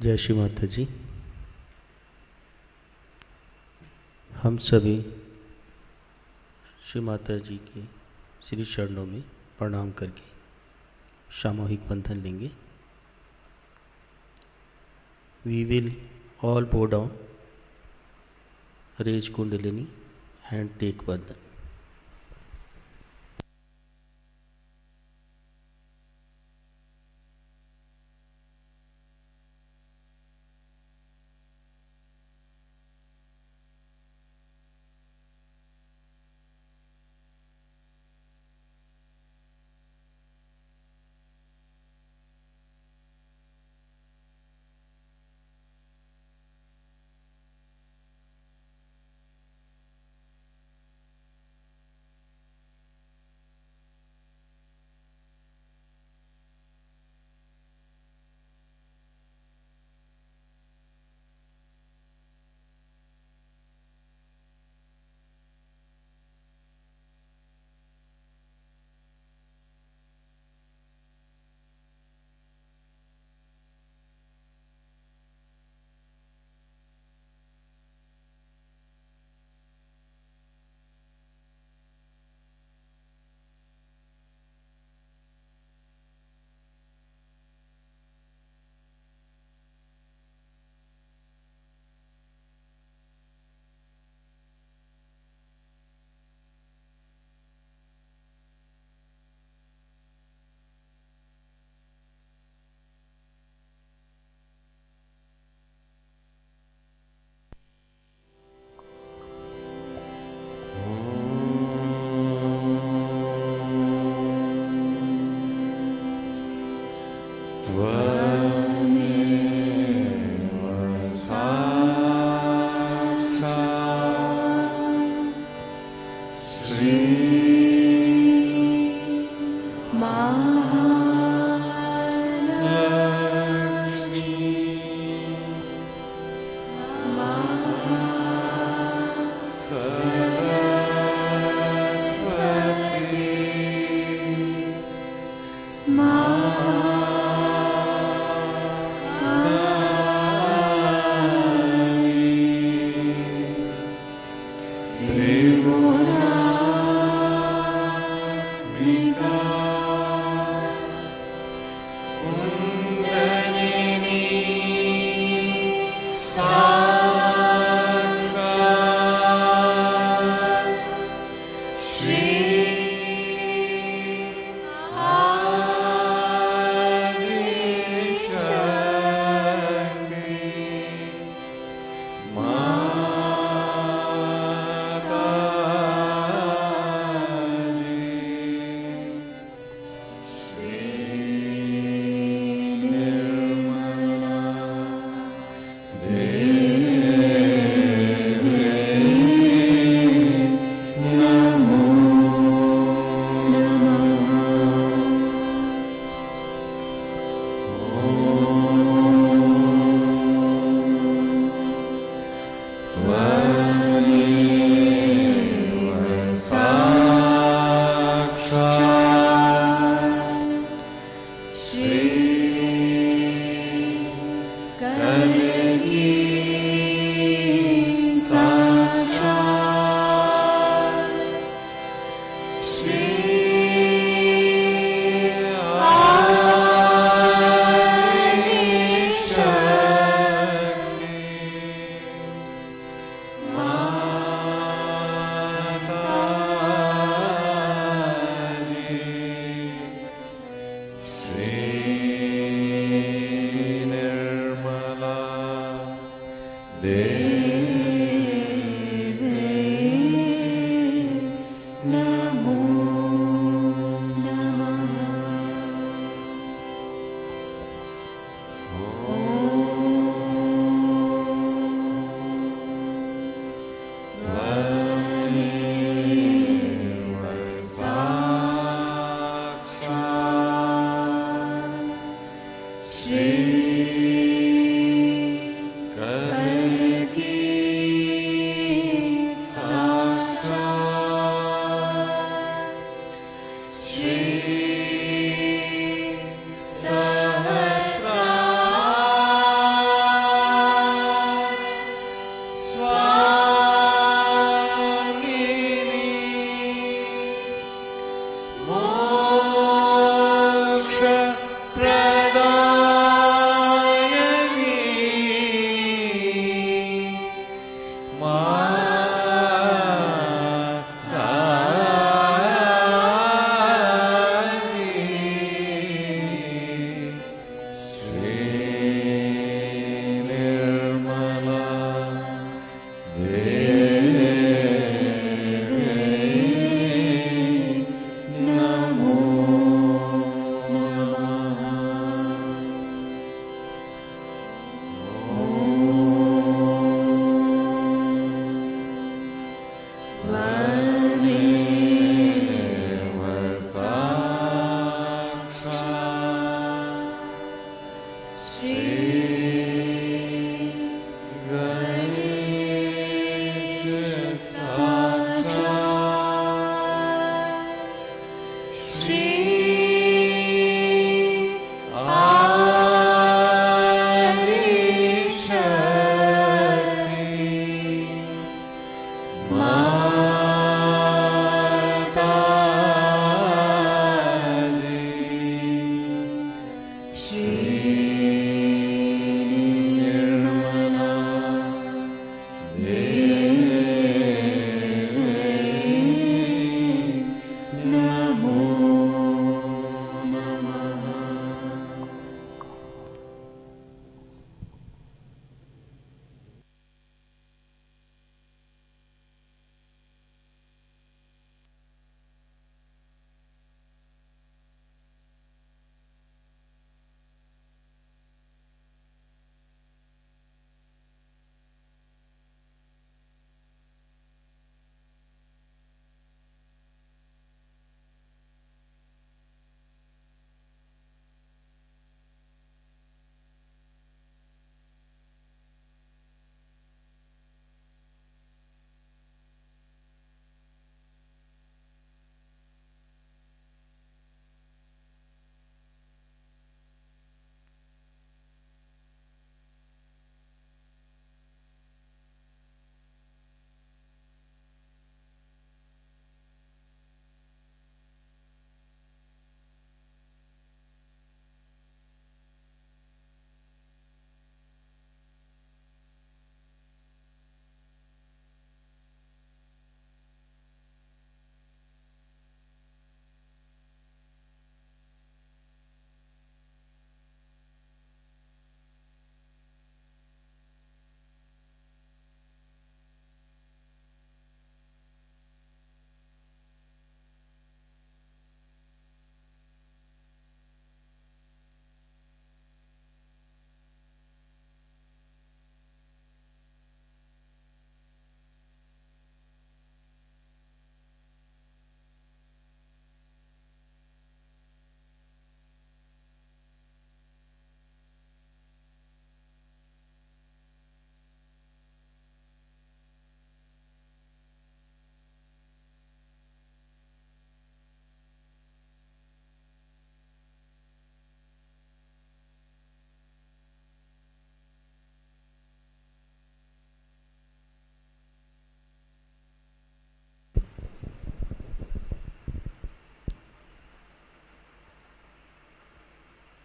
जय श्री माता जी। हम सभी श्री माता जी के श्री चरणों में प्रणाम करके सामूहिक बंधन लेंगे। We will all bow down, raise Kundalini and take bandhan. Shri, Kalki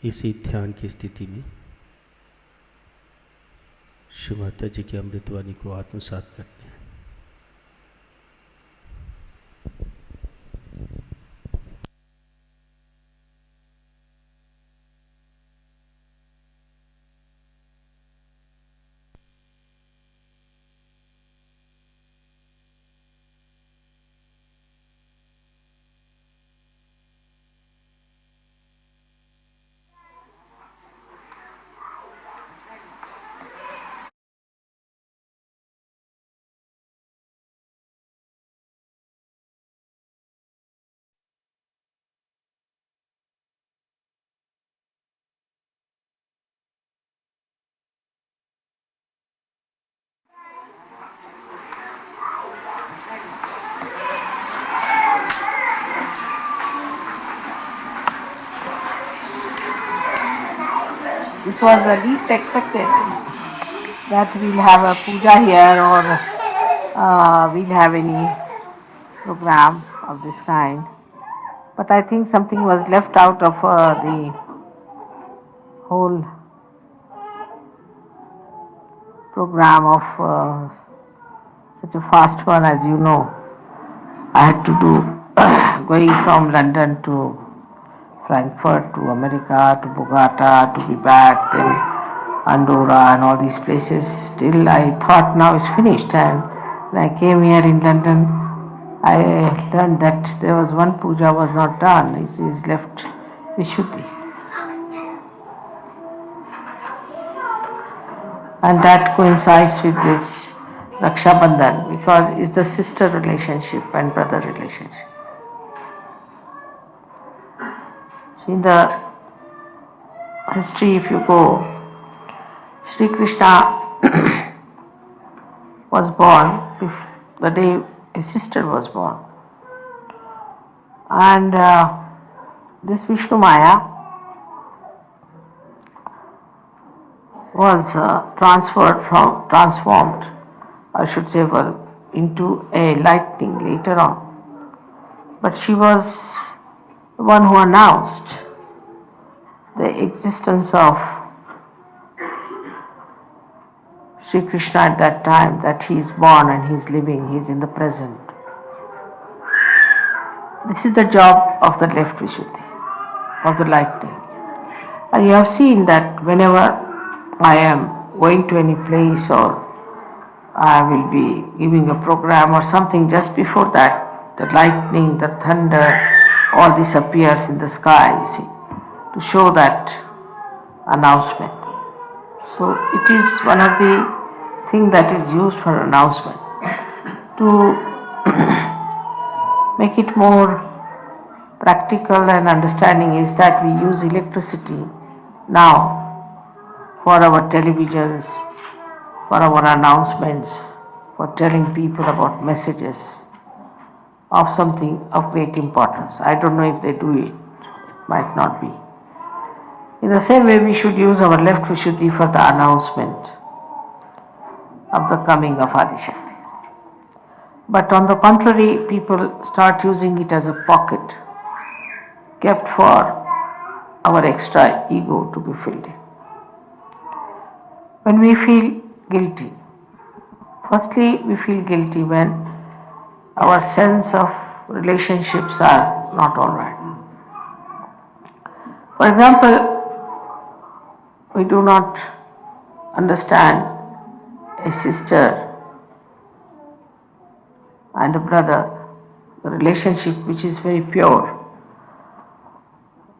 इसी ध्यान की स्थिति में श्री माता जी की अमृतवाणी को आत्मसात करते हैं। This was the least expected, that we'll have a puja here or we'll have any program of this kind. But I think something was left out of the whole program of such a fast one, as you know. I had to do going from London to Frankfurt to America to Bogota to be back, then Andorra and all these places. Still I thought now it's finished, and when I came here in London I learned that there was one puja was not done. It is left Vishuddhi. And that coincides with this Raksha Bandhan because it's the sister relationship and brother relationship. So in the history, if you go, Shri Krishna was born the day his sister was born. And this Vishnumaya was transformed, I should say, into a lightning later on. But she was the one who announced the existence of Sri Krishna at that time, that he is born and he is living, he is in the present. This is the job of the left Vishuddhi, of the lightning. And you have seen that whenever I am going to any place or I will be giving a program or something, just before that, the lightning, the thunder, all this appears in the sky, you see, to show that announcement. So it is one of the things that is used for announcement. To make it more practical and understanding is that we use electricity now for our televisions, for our announcements, for telling people about messages of something of great importance. I don't know if they do it, might not be. In the same way, we should use our left Vishuddhi for the announcement of the coming of Adi Shakti. But on the contrary, people start using it as a pocket kept for our extra ego to be filled in. When we feel guilty, firstly we feel guilty when our sense of relationships are not all right. For example, we do not understand a sister and a brother, the relationship which is very pure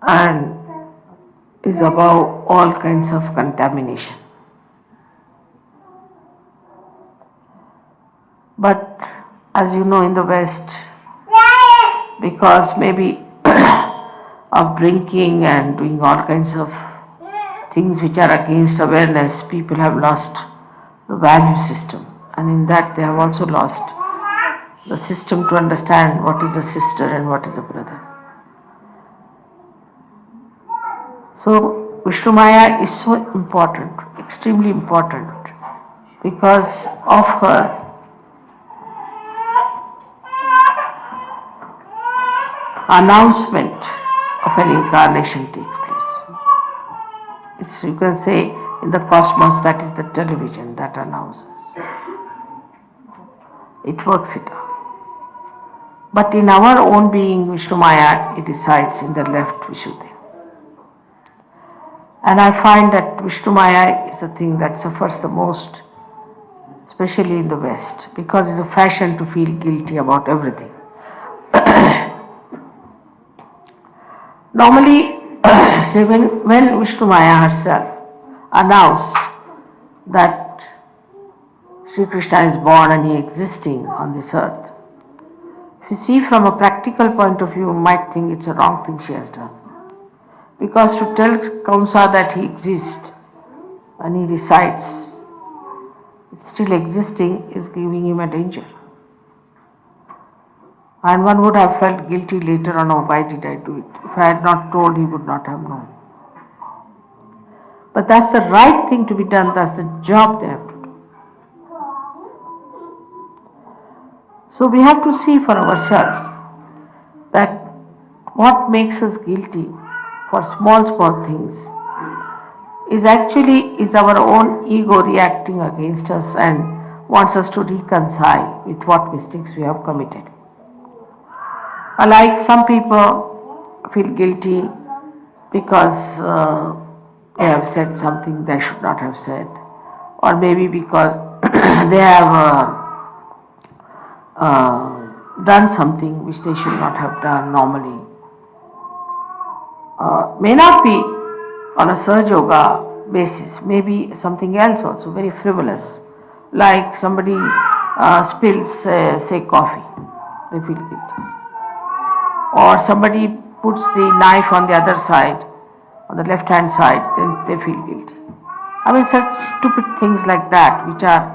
and is above all kinds of contamination. But as you know, in the West, because maybe of drinking and doing all kinds of things which are against awareness, people have lost the value system, and in that they have also lost the system to understand what is a sister and what is a brother. So Vishnumaya is so important, extremely important, because of her announcement of an incarnation takes place. It's, you can say, in the cosmos, that is the television that announces. It works it out. But in our own being, Vishnumaya, it resides in the left Vishuddhi. And I find that Vishnumaya is the thing that suffers the most, especially in the West, because it's a fashion to feel guilty about everything. Normally, say when Vishnumaya herself announced that Shri Krishna is born and he existing on this earth, if you see from a practical point of view, you might think it's a wrong thing she has done. Because to tell Kamsa that he exists and he resides, it's still existing, is giving him a danger. And one would have felt guilty later on, oh, why did I do it? If I had not told, he would not have known. But that's the right thing to be done, that's the job they have to do. So we have to see for ourselves that what makes us guilty for small things is our own ego reacting against us and wants us to reconcile with what mistakes we have committed. Like some people feel guilty because they have said something they should not have said, or maybe because they have done something which they should not have done normally. May not be on a Sahaja Yoga basis, maybe something else also, very frivolous, like somebody spills, say, coffee, they feel guilty. Or somebody puts the knife on the other side, on the left hand side, then they feel guilty. I mean, such stupid things like that, which are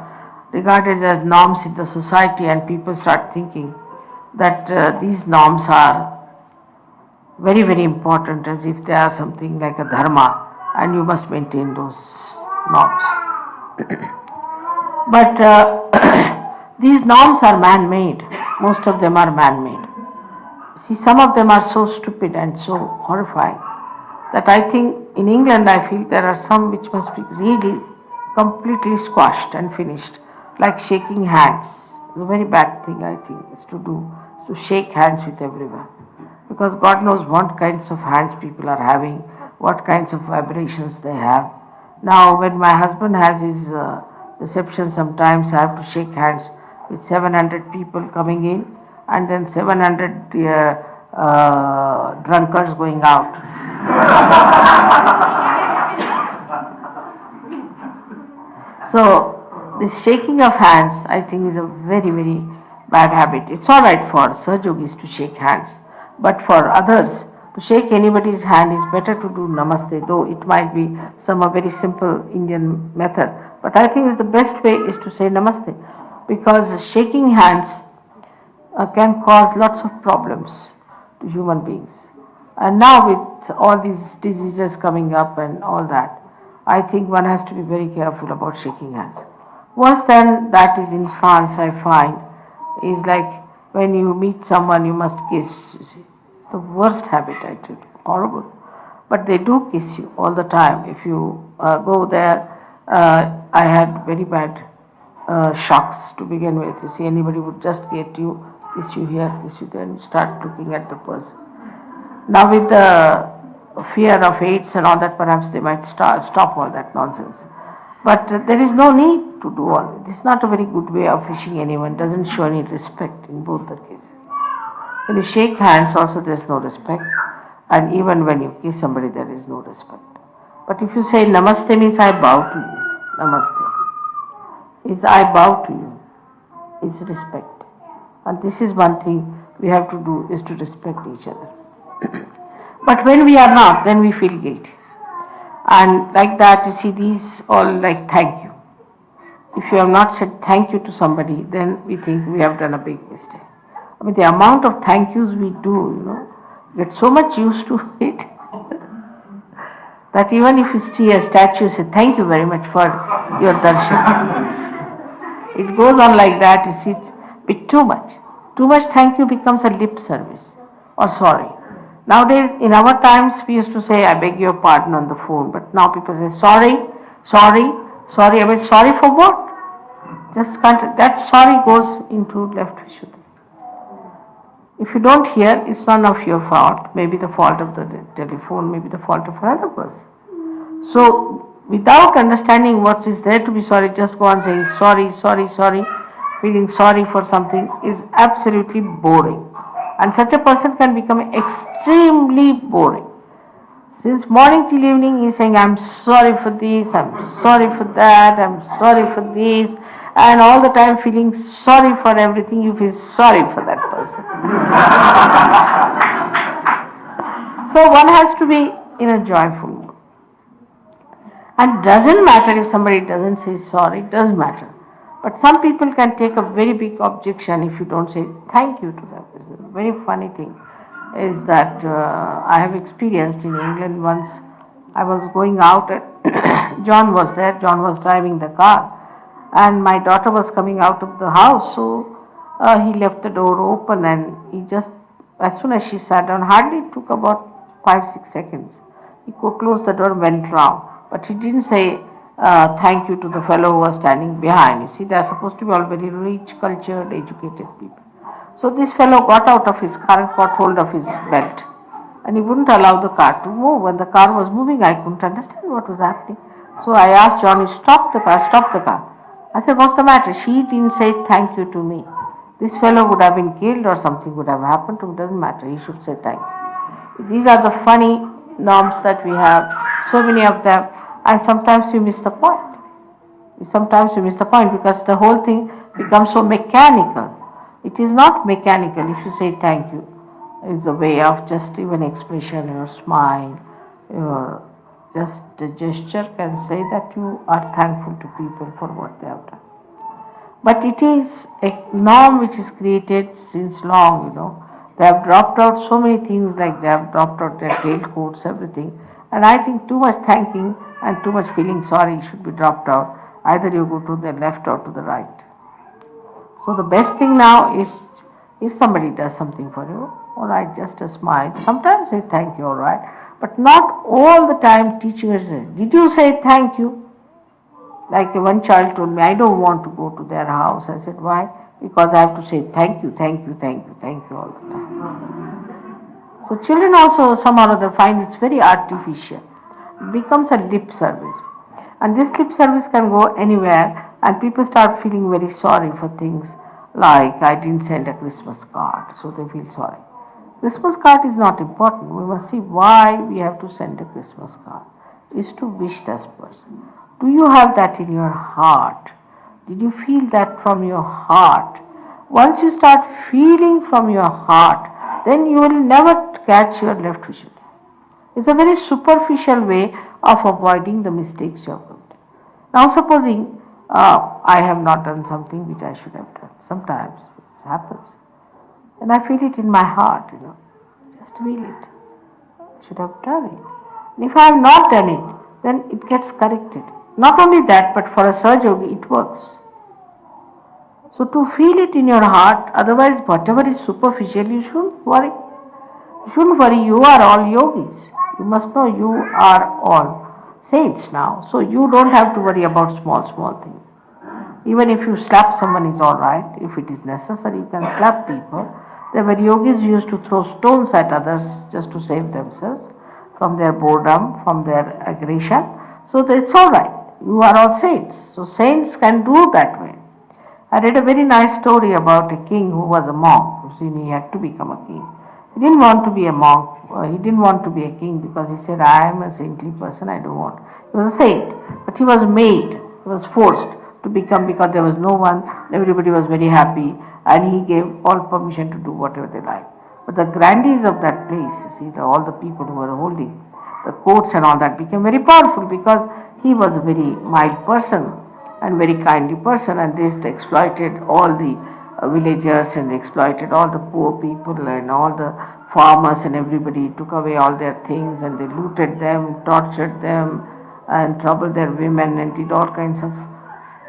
regarded as norms in the society, and people start thinking that these norms are very, very important, as if they are something like a dharma, and you must maintain those norms. But these norms are man-made. Most of them are man-made. See, some of them are so stupid and so horrifying that I think in England I feel there are some which must be really completely squashed and finished, like shaking hands. It's a very bad thing, I think, is to do, is to shake hands with everyone. Because God knows what kinds of hands people are having, what kinds of vibrations they have. Now, when my husband has his reception, sometimes I have to shake hands with 700 people coming in, and then 700 drunkards going out. So, this shaking of hands, I think, is a very, very bad habit. It's all right for Sahaja Yogis to shake hands, but for others, to shake anybody's hand is better to do namaste, though it might be some very simple Indian method. But I think the best way is to say namaste, because shaking hands can cause lots of problems to human beings. And now with all these diseases coming up and all that, I think one has to be very careful about shaking hands. Worse than that is in France, I find, is like when you meet someone you must kiss, you see. The worst habit, I tell you, horrible. But they do kiss you all the time. If you go there, I had very bad shocks to begin with. You see, anybody would just get you, kiss you here, kiss you there, and start looking at the person. Now with the fear of AIDS and all that, perhaps they might stop all that nonsense. But there is no need to do all this. It's not a very good way of wishing anyone. Doesn't show any respect in both the cases. When you shake hands also there is no respect, and even when you kiss somebody there is no respect. But if you say namaste means I bow to you, namaste is I bow to you, is respect. And this is one thing we have to do, is to respect each other. But when we are not, then we feel guilty. And like that, you see, these all like thank you. If you have not said thank you to somebody, then we think we have done a big mistake. I mean, the amount of thank yous we do, get so much used to it that even if you see a statue, say thank you very much for your darshan. It goes on like that, you see, it's a bit too much. Too much thank you becomes a lip service, or sorry. Nowadays, in our times, we used to say, I beg your pardon on the phone, but now people say, sorry, sorry, sorry. I mean, sorry for what? Just can't, that sorry goes into left Vishuddhi. If you don't hear, it's none of your fault. Maybe the fault of the telephone, maybe the fault of another person. So, without understanding what is there to be sorry, just go on saying sorry, sorry, sorry, feeling sorry for something is absolutely boring. And such a person can become extremely boring. Since morning till evening, he's saying, I'm sorry for this, I'm sorry for that, I'm sorry for this, and all the time feeling sorry for everything, you feel sorry for that person. So one has to be in a joyful mood. And doesn't matter if somebody doesn't say sorry, it doesn't matter. But some people can take a very big objection if you don't say thank you to them. It's a very funny thing is that I have experienced in England once. I was going out and John was there, John was driving the car, and my daughter was coming out of the house, so he left the door open, and he just, as soon as she sat down, hardly took about 5-6 seconds. He closed the door and went round, but he didn't say thank you to the fellow who was standing behind. You see, they are supposed to be all very rich, cultured, educated people. So this fellow got out of his car and got hold of his belt, and he wouldn't allow the car to move. When the car was moving, I couldn't understand what was happening. So I asked Johnny, stop the car, stop the car. I said, what's the matter? She didn't say thank you to me. This fellow would have been killed or something would have happened to him. Doesn't matter. He should say thank you. These are the funny norms that we have, so many of them, and sometimes we miss the point. Sometimes we miss the point because the whole thing becomes so mechanical. It is not mechanical. If you say thank you, it's a way of just even expression, your smile, your just a gesture can say that you are thankful to people for what they have done. But it is a norm which is created since long, They have dropped out so many things, like they have dropped out their tailcoats, everything. And I think too much thanking and too much feeling sorry should be dropped out. Either you go to the left or to the right. So the best thing now is, if somebody does something for you, all right, just a smile. Sometimes say thank you, all right, but not all the time teaching us. Did you say thank you? Like one child told me, I don't want to go to their house. I said, why? Because I have to say thank you, thank you, thank you, thank you all the time. So children also somehow or other find it's very artificial. It becomes a lip service. And this lip service can go anywhere, and people start feeling very sorry for things like, I didn't send a Christmas card, so they feel sorry. Christmas card is not important. We must see why we have to send a Christmas card. Is to wish this person. Do you have that in your heart? Did you feel that from your heart? Once you start feeling from your heart, then you will never catch your left vision. It's a very superficial way of avoiding the mistakes you have done. Now supposing I have not done something which I should have done. Sometimes it happens. And I feel it in my heart, Just feel it. I should have done it. And if I have not done it, then it gets corrected. Not only that, but for a Sahaja Yogi, it works. So to feel it in your heart, otherwise whatever is superficial, you shouldn't worry. You shouldn't worry, you are all yogis. You must know you are all saints now. So you don't have to worry about small things. Even if you slap someone is alright. If it is necessary, you can slap people. There were yogis who used to throw stones at others just to save themselves from their boredom, from their aggression. So it's alright. You are all saints. So saints can do that way. I read a very nice story about a king who was a monk. He had to become a king. He didn't want to be a monk. He didn't want to be a king because he said, I am a saintly person, I don't want. He was a saint, but he was made, he was forced to become because there was no one, everybody was very happy, and he gave all permission to do whatever they liked. But the grandees of that place, all the people who were holding the courts and all that became very powerful because he was a very mild person and very kindly person, and they exploited all the villagers and they exploited all the poor people and all the farmers, and everybody took away all their things and they looted them, tortured them and troubled their women and did all kinds of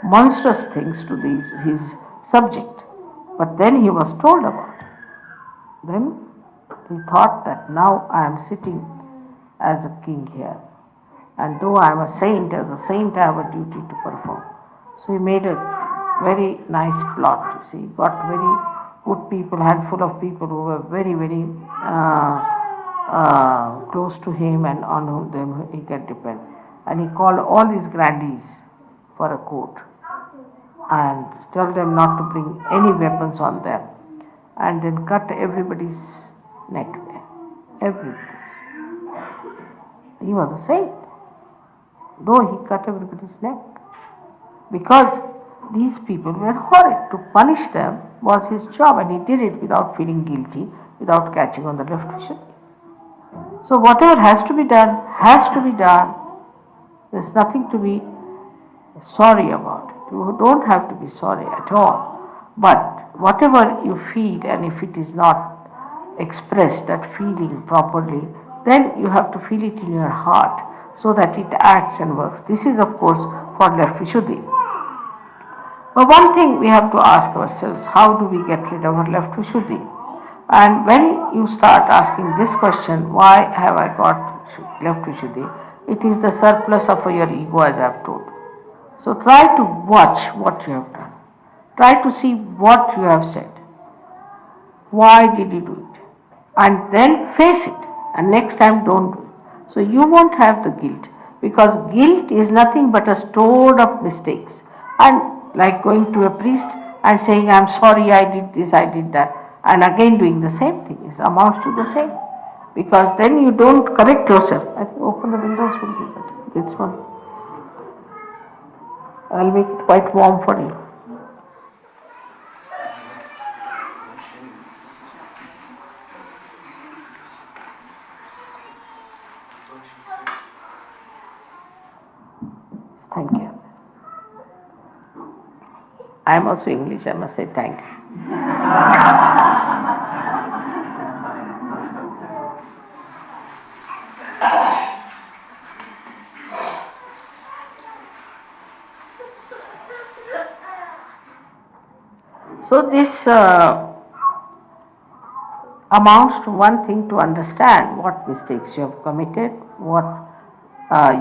monstrous things to his subject. But then he was told about it. Then He thought that now I am sitting as a king here, and though I am a saint, as a saint I have a duty to perform. So he made a very nice plot. You see, he got very good people, handful of people who were very, very close to him and on whom he can depend. And he called all his grandees for a court and tell them not to bring any weapons on them, and then cut everybody's neck there. Everybody. He was a saint, though he cut everybody's neck, because these people were horrid. To punish them was his job, and he did it without feeling guilty, without catching on the left vision. So whatever has to be done, has to be done. There's nothing to be sorry about it. You don't have to be sorry at all. But whatever you feel, and if it is not expressed, that feeling properly, then you have to feel it in your heart so that it acts and works. This is of course for left Vishuddhi. But one thing we have to ask ourselves, how do we get rid of our left Vishuddhi? And when you start asking this question, why have I got left Vishuddhi? It is the surplus of your ego, as I have told. So try to watch what you have done. Try to see what you have said. Why did you do it? And then face it. And next time don't do it. So you won't have the guilt. Because guilt is nothing but a stored up mistakes. And like going to a priest and saying, I'm sorry, I did this, I did that. And again doing the same thing. It amounts to the same. Because then you don't correct yourself. I think open the windows will be better. This one. I'll make it quite warm for you. Thank you. I am also English, I must say thank you. So this amounts to one thing, to understand what mistakes you have committed, what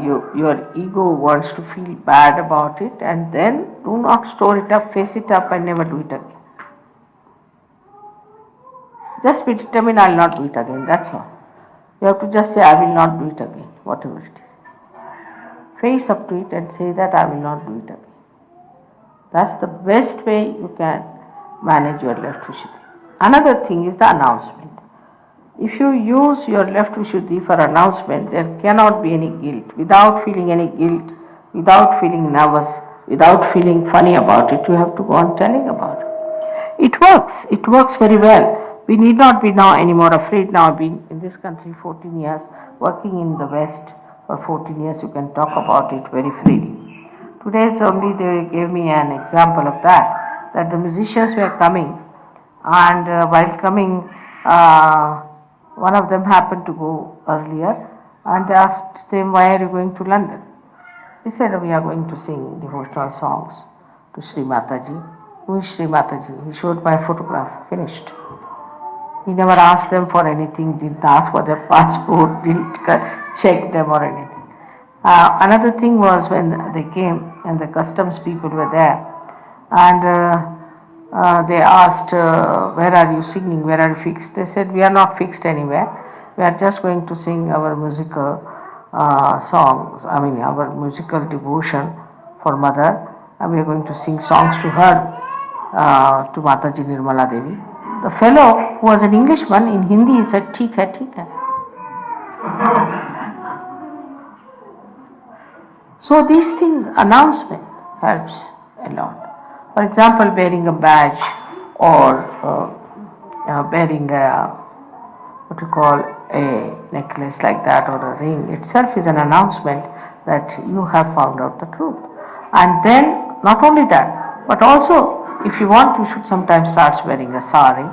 your ego wants to feel bad about it, and then do not store it up, face it up and never do it again. Just be determined, I will not do it again, that's all. You have to just say, I will not do it again, whatever it is. Face up to it and say that I will not do it again. That's the best way you can manage your left Vishuddhi. Another thing is the announcement. If you use your left Vishuddhi for announcement, there cannot be any guilt. Without feeling any guilt, without feeling nervous, without feeling funny about it, you have to go on telling about it. It works very well. We need not be now any more afraid. Now I've been in this country 14 years, working in the West for 14 years, you can talk about it very freely. Today only they gave me an example of that the musicians were coming, and while coming, one of them happened to go earlier, and they asked them, why are you going to London? He said, we are going to sing devotional songs to Shri Mataji. Who is Shri Mataji? He showed my photograph, finished. He never asked them for anything, didn't ask for their passport, didn't check them or anything. Another thing was when they came and the customs people were there, and they asked, where are you singing, where are you fixed? They said, we are not fixed anywhere, we are just going to sing our musical songs, our musical devotion for Mother, and we are going to sing songs to her, to Mataji Nirmala Devi. The fellow, who was an Englishman, in Hindi he said, "Theek hai, theek hai." So these things, announcement helps a lot. For example, wearing a badge or wearing a necklace like that or a ring itself is an announcement that you have found out the truth. And then, not only that, but also if you want, you should sometimes start wearing a sari,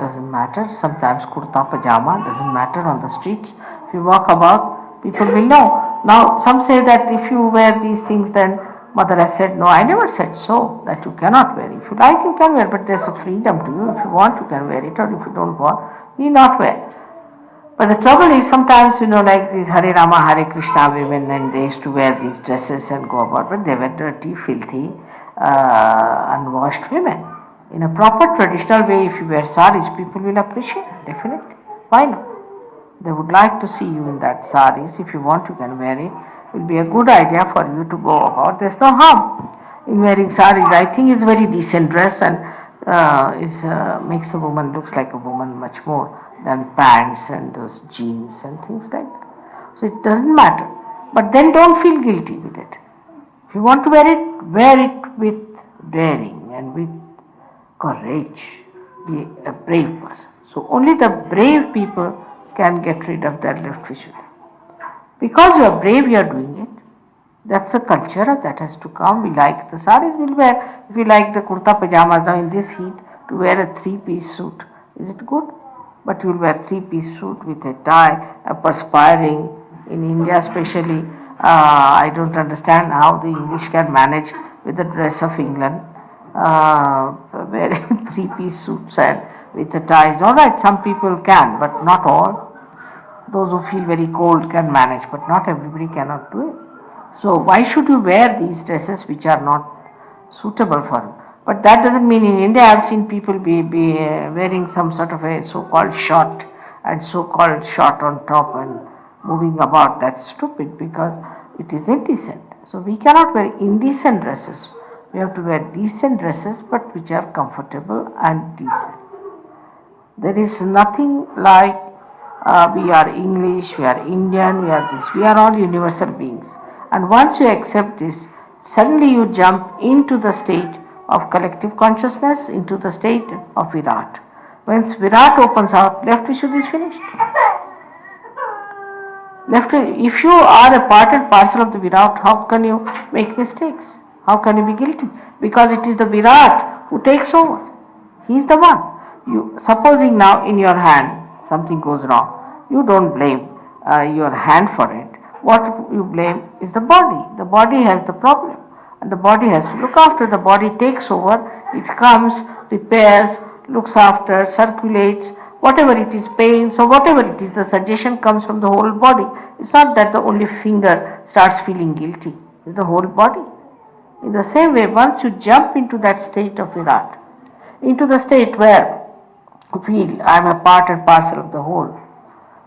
doesn't matter, sometimes kurta pajama, doesn't matter, on the streets. If you walk about, people will know. Now, some say that if you wear these things, then Mother has said, no, I never said so, that you cannot wear. If you like, you can wear, but there's a freedom to you. If you want, you can wear it, or if you don't want, you need not wear. But the trouble is sometimes, like these Hare Rama, Hare Krishna women, and they used to wear these dresses and go about, but they were dirty, filthy, unwashed women. In a proper traditional way, if you wear saris, people will appreciate it, definitely. Why not? They would like to see you in that saris. If you want, you can wear it. It will be a good idea for you to go about. There's no harm in wearing saris. I think it's a very decent dress and makes a woman looks like a woman much more than pants and those jeans and things like that. So it doesn't matter. But then don't feel guilty with it. If you want to wear it with daring and with courage. Be a brave person. So only the brave people can get rid of their left Vishuddhi. Because you are brave, you are doing it. That's a culture that has to come. We like the saris, we'll wear. If you like the kurta pajamas now in this heat, to wear a three-piece suit, is it good? But you will wear three-piece suit with a tie, perspiring. In India especially, I don't understand how the English can manage with the dress of England, wearing three-piece suits and with the ties. All right, some people can, but not all. Those who feel very cold can manage, but not everybody cannot do it. So why should you wear these dresses which are not suitable for you? But that doesn't mean in India I have seen people be wearing some sort of a so-called short and so-called short on top and moving about. That's stupid because it is indecent. So we cannot wear indecent dresses. We have to wear decent dresses but which are comfortable and decent. There is nothing like we are English, we are Indian, we are this. We are all universal beings. And once you accept this, suddenly you jump into the state of collective consciousness, into the state of Virat. Once Virat opens out, left Vishuddhi is finished. If you are a part and parcel of the Virat, how can you make mistakes? How can you be guilty? Because it is the Virat who takes over. He is the one. Supposing now in your hand something goes wrong, you don't blame your hand for it. What you blame is the body. The body has the problem and the body has to look after. The body takes over, it comes, repairs, looks after, circulates, whatever it is, pain, so whatever it is, the suggestion comes from the whole body. It's not that the only finger starts feeling guilty, it's the whole body. In the same way, once you jump into that state of Virat, into the state where you feel I am a part and parcel of the whole,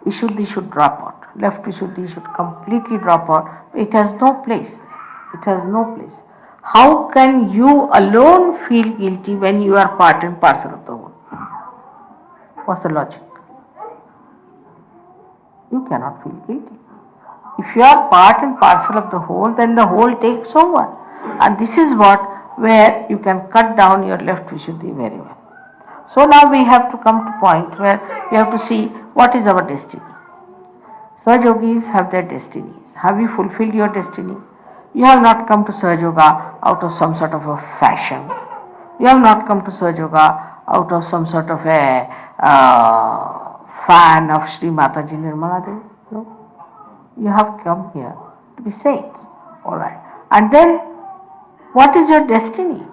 Vishuddhi should drop out. Left Vishuddhi should completely drop out. It has no place. It has no place. How can you alone feel guilty when you are part and parcel of the whole? What's the logic? You cannot feel guilty. If you are part and parcel of the whole, then the whole takes over. And this is where you can cut down your left Vishuddhi very well. So now we have to come to a point where we have to see what is our destiny. Saj Yogis have their destinies. Have you fulfilled your destiny? You have not come to Saj Yoga out of some sort of a fashion. You have not come to Saj Yoga out of some sort of a fan of Shri Mataji Nirmala Dham. No. You have come here to be saints. Alright. And then, what is your destiny?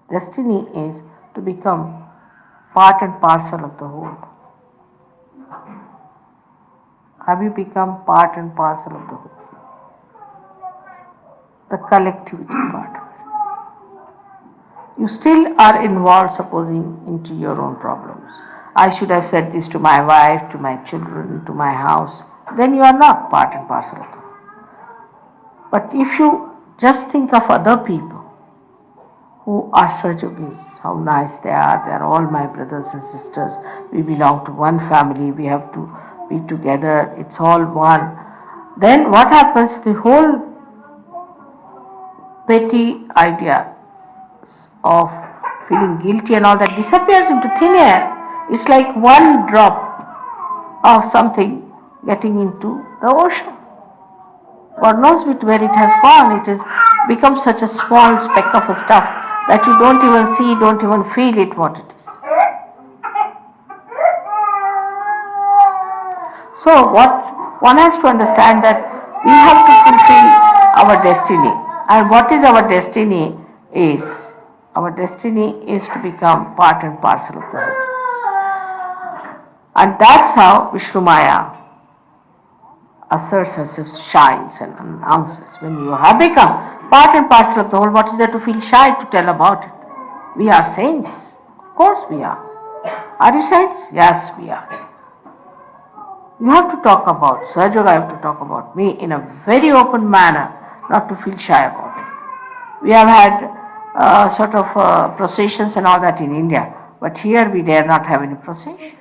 Destiny is to become part and parcel of the whole. Have you become part and parcel of the whole? The collectivity part of it. You still are involved, supposing, into your own problems. I should have said this to my wife, to my children, to my house. Then you are not part and parcel of the whole. But if you just think of other people who are Saj Yogis, how nice they are all my brothers and sisters, we belong to one family, we have to be together, it's all one. Then what happens? The whole petty idea of feeling guilty and all that disappears into thin air. It's like one drop of something getting into the ocean. God knows where it has gone. It has become such a small speck of a stuff that you don't even see, don't even feel it what it is. So what one has to understand that We have to fulfill our destiny. And what is our destiny is? Our destiny is to become part and parcel of the whole. And that's how Vishnumaya asserts herself, shines and announces. When you have become part and parcel of the whole, what is there to feel shy to tell about it? We are saints. Of course we are. Are you saints? Yes, we are. You have to talk about, Sergio, I have to talk about me in a very open manner, not to feel shy about it. We have had sort of processions and all that in India, but here we dare not have any procession.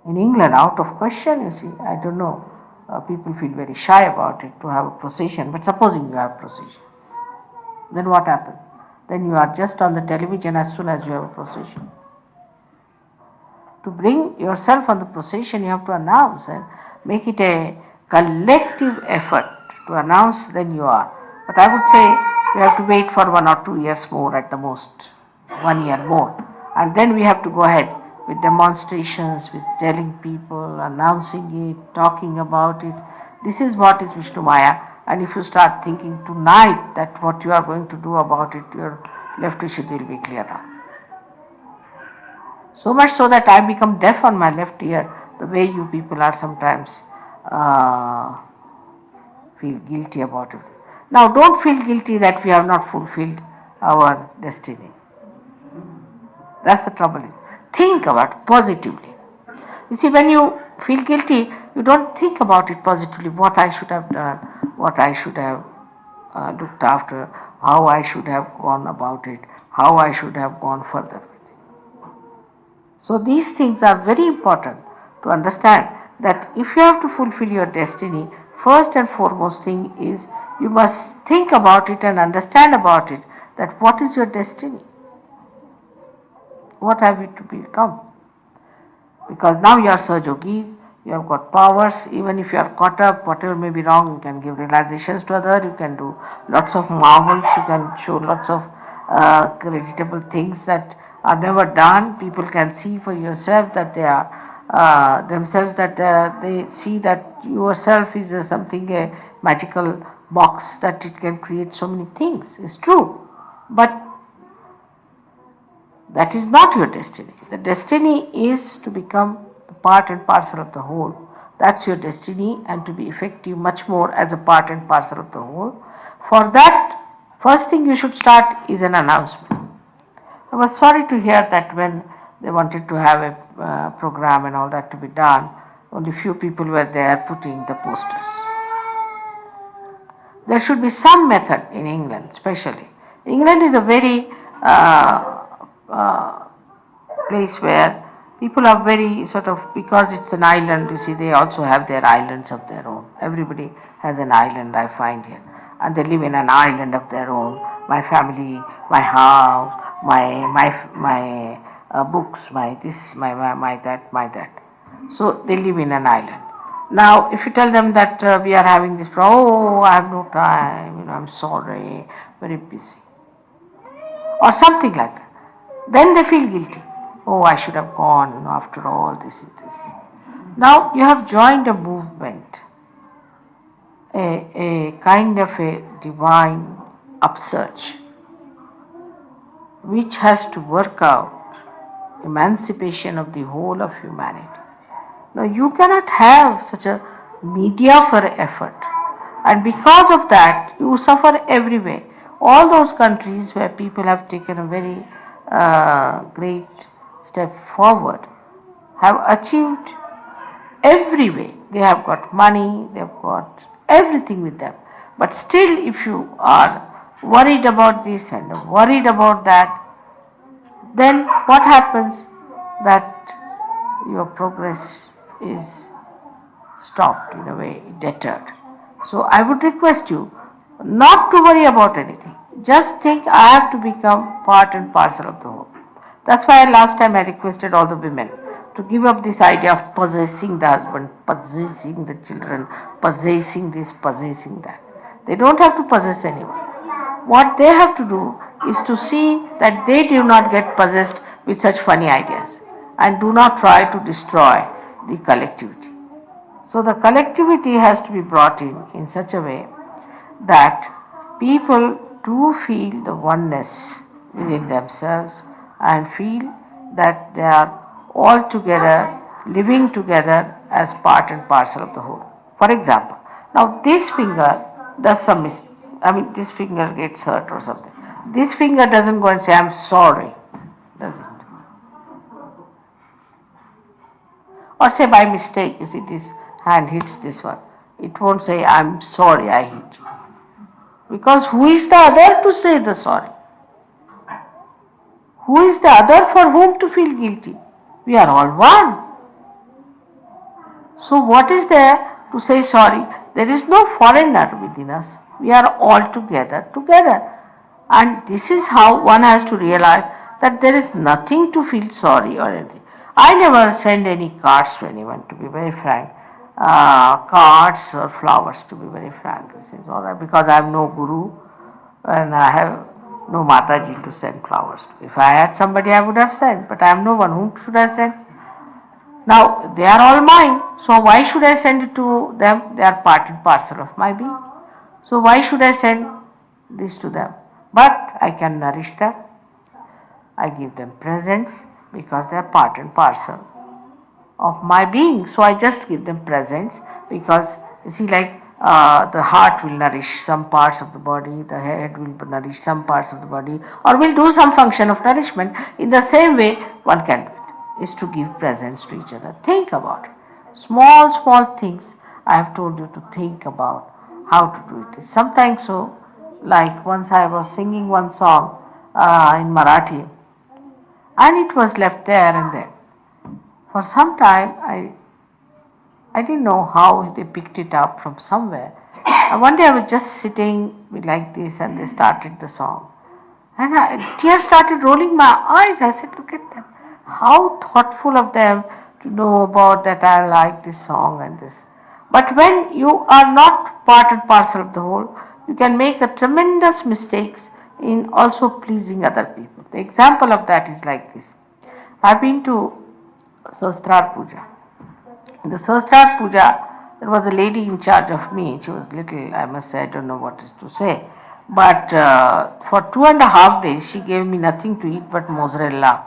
In England, out of question, you see, I don't know, people feel very shy about it to have a procession, but supposing you have a procession, then what happens? Then you are just on the television as soon as you have a procession. To bring yourself on the procession, you have to announce and make it a collective effort to announce, then you are. But I would say we have to wait for 1 or 2 years more at the most, 1 year more. And then we have to go ahead with demonstrations, with telling people, announcing it, talking about it. This is what is Vishnumaya. And if you start thinking tonight that what you are going to do about it, your left issue will be clearer. So much so that I become deaf on my left ear, the way you people are sometimes feel guilty about it. Now don't feel guilty that we have not fulfilled our destiny. That's the trouble. Think about it positively. You see, when you feel guilty, you don't think about it positively, what I should have done, what I should have looked after, how I should have gone about it, how I should have gone further. So these things are very important to understand that if you have to fulfill your destiny, first and foremost thing is you must think about it and understand about it, that what is your destiny? What have you to become? Because now you are Sir Yogis, you have got powers, even if you are caught up, whatever may be wrong, you can give realizations to others, you can do lots of marvels, you can show lots of creditable things that are never done. People can see for yourself that they are themselves, that they see that yourself is something, a magical box, that it can create so many things. It's true. But that is not your destiny. The destiny is to become the part and parcel of the whole. That's your destiny, and to be effective much more as a part and parcel of the whole. For that, first thing you should start is an announcement. I was sorry to hear that when they wanted to have a program and all that to be done, only few people were there putting the posters. There should be some method in England, especially. England is a very place where people are very sort of, because it's an island, you see, they also have their islands of their own. Everybody has an island, I find here. And they live in an island of their own. My family, my house, my books, my this, my that. So they live in an island. Now, if you tell them that we are having this problem, oh, I have no time, I'm sorry, very busy, or something like that, then they feel guilty. Oh, I should have gone, after all, this is this. Now, you have joined a movement, a kind of a divine upsurge, which has to work out emancipation of the whole of humanity. Now, you cannot have such a mediocre effort, and because of that, you suffer everywhere. All those countries where people have taken a very great step forward have achieved every way. They have got money, they have got everything with them. But still, if you are worried about this and worried about that, then what happens? That your progress is stopped, in a way, deterred. So I would request you not to worry about anything. Just think, I have to become part and parcel of the whole. That's why last time I requested all the women to give up this idea of possessing the husband, possessing the children, possessing this, possessing that. They don't have to possess anyone. What they have to do is to see that they do not get possessed with such funny ideas, and do not try to destroy the collectivity. So the collectivity has to be brought in such a way that people do feel the oneness within themselves and feel that they are all together, living together as part and parcel of the whole. For example, now this finger does some mistake. This finger gets hurt or something. This finger doesn't go and say, I'm sorry, does it? Or say by mistake, you see, this hand hits this one. It won't say, I'm sorry I hit you. Because who is the other to say the sorry? Who is the other for whom to feel guilty? We are all one. So what is there to say sorry? There is no foreigner within us. We are all together. And this is how one has to realize that there is nothing to feel sorry or anything. I never send any cards to anyone, to be very frank. Cards or flowers, to be very frank. It's all right, because I have no guru and I have no Mataji to send flowers to. If I had somebody, I would have sent, but I have no one. Whom should I send? Now, they are all mine, so why should I send it to them? They are part and parcel of my being. So why should I send this to them? But I can nourish them. I give them presents because they are part and parcel of my being. So I just give them presents because, you see, like the heart will nourish some parts of the body, the head will nourish some parts of the body, or will do some function of nourishment. In the same way, one can do it, is to give presents to each other. Think about it. Small things I have told you to think about how to do it. Sometimes so, like once I was singing one song in Marathi, and it was left there and there. For some time, I didn't know how they picked it up from somewhere. And one day I was just sitting like this and they started the song. And tears started rolling my eyes. I said, look at them. How thoughtful of them to know about that I like this song and this. But when you are not part and parcel of the whole, you can make a tremendous mistakes in also pleasing other people. The example of that is like this. I've been to Sastrar Puja. In the Sastrar Puja, there was a lady in charge of me. She was little, I must say, I don't know what is to say. But for 2.5 days, she gave me nothing to eat but mozzarella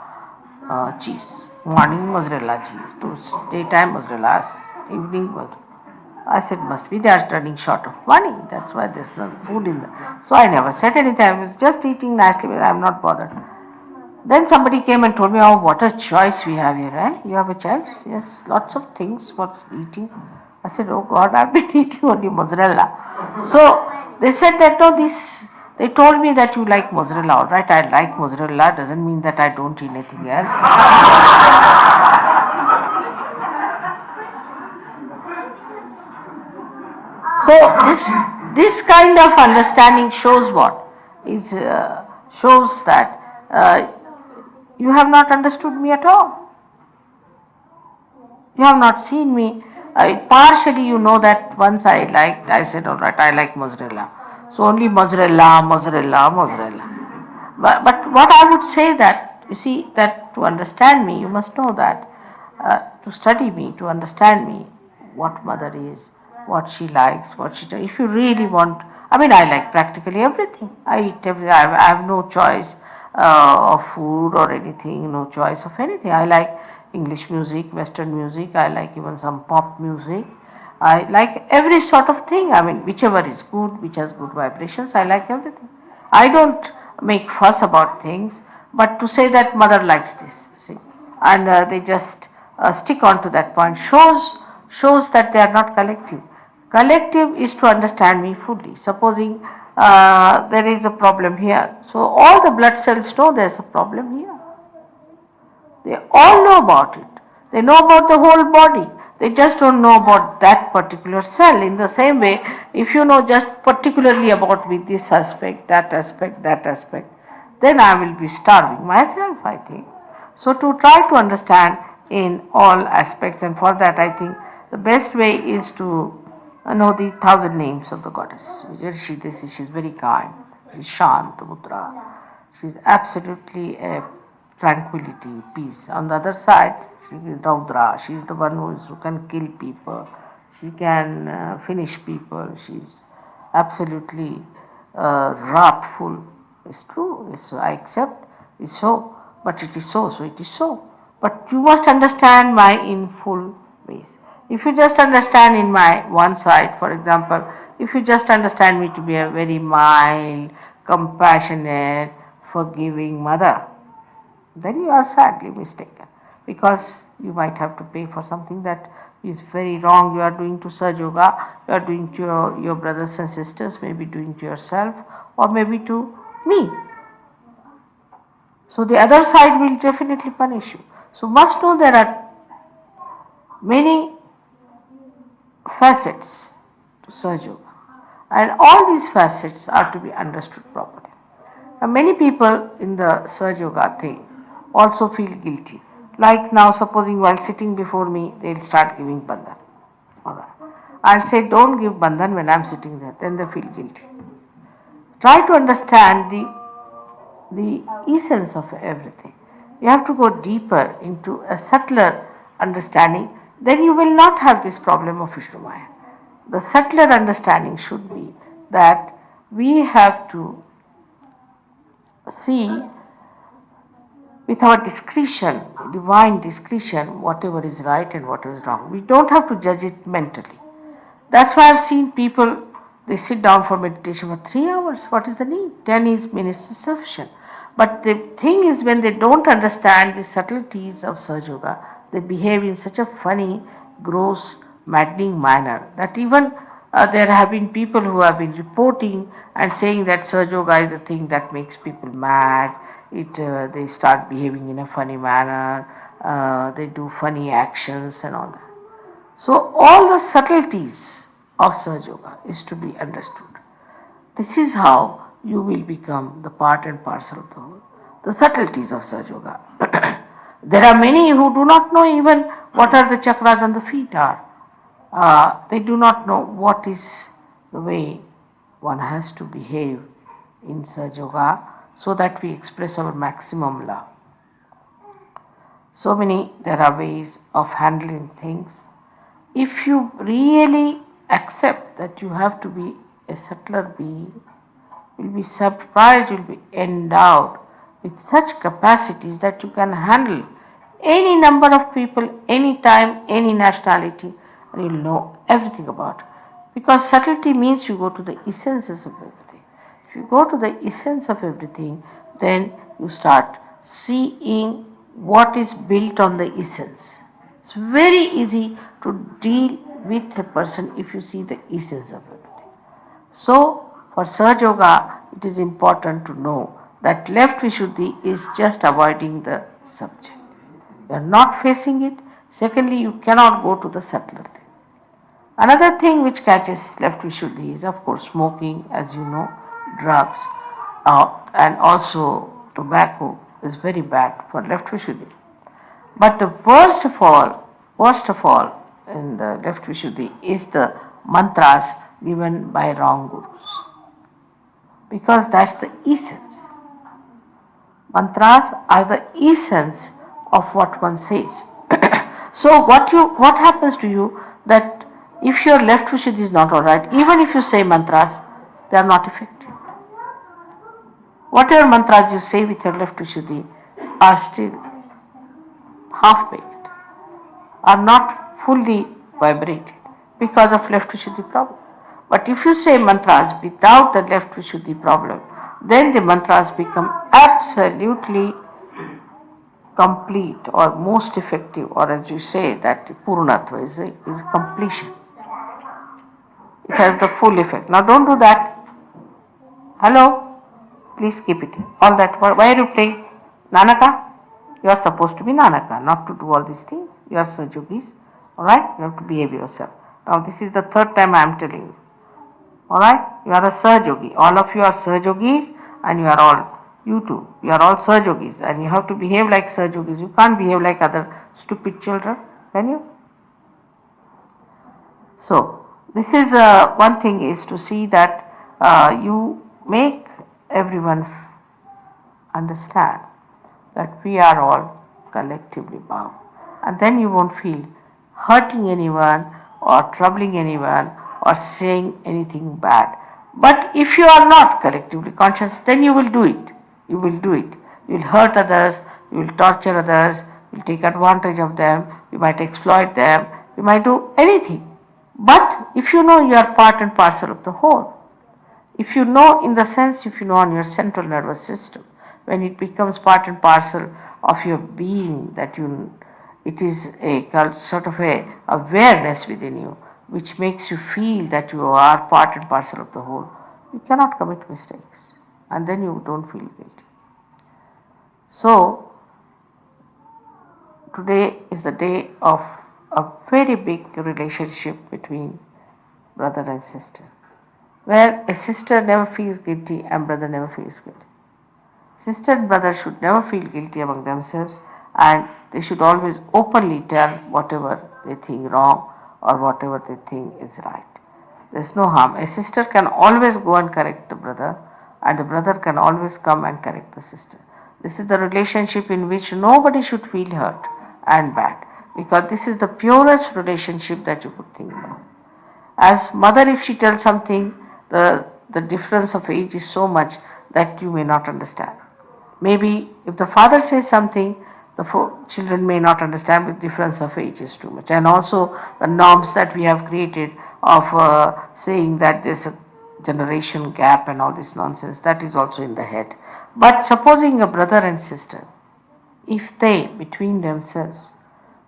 cheese. Morning mozzarella cheese, daytime mozzarella, evening mozzarella. I said, must be they are running short of money. That's why there's no food in there. So I never said anything. I was just eating nicely, but I'm not bothered. Then somebody came and told me, oh, what a choice we have here, eh? You have a choice? Yes, lots of things for eating. I said, oh God, I've been eating only mozzarella. So they said that, no, they told me that you like mozzarella. All right, I like mozzarella. Doesn't mean that I don't eat anything else. So this kind of understanding shows what? Shows that you have not understood me at all. You have not seen me. Partially you know that once I said, all right, I like mozzarella. So only mozzarella. But what I would say that, you see, that to understand me, you must know that, to study me, to understand me, what mother is, what she likes, what she does. If you really want, I like practically everything. I eat everything. I have no choice of food or anything, no choice of anything. I like English music, Western music, I like even some pop music. I like every sort of thing. Whichever is good, which has good vibrations, I like everything. I don't make fuss about things, but to say that mother likes this, see, and they just stick on to that point shows that they are not collective. Collective is to understand me fully. Supposing there is a problem here, so all the blood cells know there is a problem here. They all know about it. They know about the whole body. They just don't know about that particular cell. In the same way, if you know just particularly about me this aspect, that aspect, then I will be starving myself, I think. So to try to understand in all aspects, and for that I think the best way is to know the 1,000 names of the goddess. She is very kind. She is Shant Mudra. She is absolutely a tranquility, peace. On the other side, she is Raudra. She is the one who can kill people. She can finish people. She's absolutely wrathful. It's true. I accept. It's so. But it is so. So it is so. But you must understand my in full ways. If you just understand in my one side, for example, if you just understand me to be a very mild, compassionate, forgiving mother, then you are sadly mistaken, because you might have to pay for something that is very wrong. You are doing to Saj Yoga, you are doing to your brothers and sisters, maybe doing to yourself, or maybe to me. So the other side will definitely punish you. So must know there are many facets to Saj Yoga, and all these facets are to be understood properly. Now, many people in the Saj Yoga thing also feel guilty. Like now, supposing while sitting before me, they'll start giving bandhan. Alright. I'll say, don't give bandhan when I'm sitting there. Then they feel guilty. Try to understand the essence of everything. You have to go deeper into a subtler understanding. Then you will not have this problem of Vishnumaya. The subtler understanding should be that we have to see with our discretion, divine discretion, whatever is right and whatever is wrong. We don't have to judge it mentally. That's why I've seen people, they sit down for meditation for 3 hours. What is the need? 10 minutes is sufficient. But the thing is, when they don't understand the subtleties of Saj Yoga, they behave in such a funny, gross, maddening manner that even there have been people who have been reporting and saying that Saj Yoga is a thing that makes people mad. They start behaving in a funny manner. They do funny actions and all that. So all the subtleties of Saj Yoga is to be understood. This is how you will become the part and parcel of the whole. The subtleties of Saj Yoga. There are many who do not know even what are the chakras on the feet are. They do not know what is the way one has to behave in Saj Yoga so that we express our maximum love. There are ways of handling things. If you really accept that you have to be a subtler being, you'll be surprised, you'll be endowed with such capacities that you can handle any number of people, any time, any nationality, and you'll know everything about it. Because subtlety means you go to the essences of everything. If you go to the essence of everything, then you start seeing what is built on the essence. It's very easy to deal with a person if you see the essence of everything. So, for Saj Yoga, it is important to know that left Vishuddhi is just avoiding the subject. You are not facing it. Secondly, you cannot go to the subtler thing. Another thing which catches left Vishuddhi is, of course, smoking, as you know, drugs, and also tobacco is very bad for left Vishuddhi. But the worst of all in the left Vishuddhi is the mantras given by wrong gurus. Because that's the essence. Mantras are the essence of what one says. So what happens to you that if your left Vishuddhi is not alright, even if you say mantras, they are not effective. Whatever mantras you say with your left Vishuddhi are still half-baked, are not fully vibrated because of left Vishuddhi problem. But if you say mantras without the left Vishuddhi problem, then the mantras become absolutely complete or most effective, or as you say, that Purnatva is completion. It has the full effect. Now don't do that. Hello? Please keep it. All that. Why are you playing? Nanaka? You are supposed to be Nanaka, not to do all these things. You are Saj Yogis. Alright? You have to behave yourself. Now this is the third time I am telling you. Alright? You are a Saj Yogi. All of you are Saj Yogis, and you are all, you too, you are all Saj Yogis, and you have to behave like Saj Yogis. You can't behave like other stupid children, can you? So, this is one thing is to see that you make everyone understand that we are all collectively bound, and then you won't feel hurting anyone or troubling anyone or saying anything bad. But if you are not collectively conscious, then you will do it. You will do it. You will hurt others, you will torture others, you will take advantage of them, you might exploit them, you might do anything. But if you know you are part and parcel of the whole, if you know, in the sense, if you know on your central nervous system, when it becomes part and parcel of your being, that it is a sort of a awareness within you, which makes you feel that you are part and parcel of the whole, you cannot commit mistakes, and then you don't feel guilty. So, today is the day of a very big relationship between brother and sister, where a sister never feels guilty and brother never feels guilty. Sister and brother should never feel guilty among themselves, and they should always openly tell whatever they think wrong or whatever they think is right. There is no harm. A sister can always go and correct the brother, and the brother can always come and correct the sister. This is the relationship in which nobody should feel hurt and bad, because this is the purest relationship that you could think of. As mother, if she tells something, the difference of age is so much that you may not understand. Maybe if the father says something, the children may not understand, with difference of age is too much. And also the norms that we have created of saying that there's a generation gap and all this nonsense, that is also in the head. But supposing a brother and sister, if they between themselves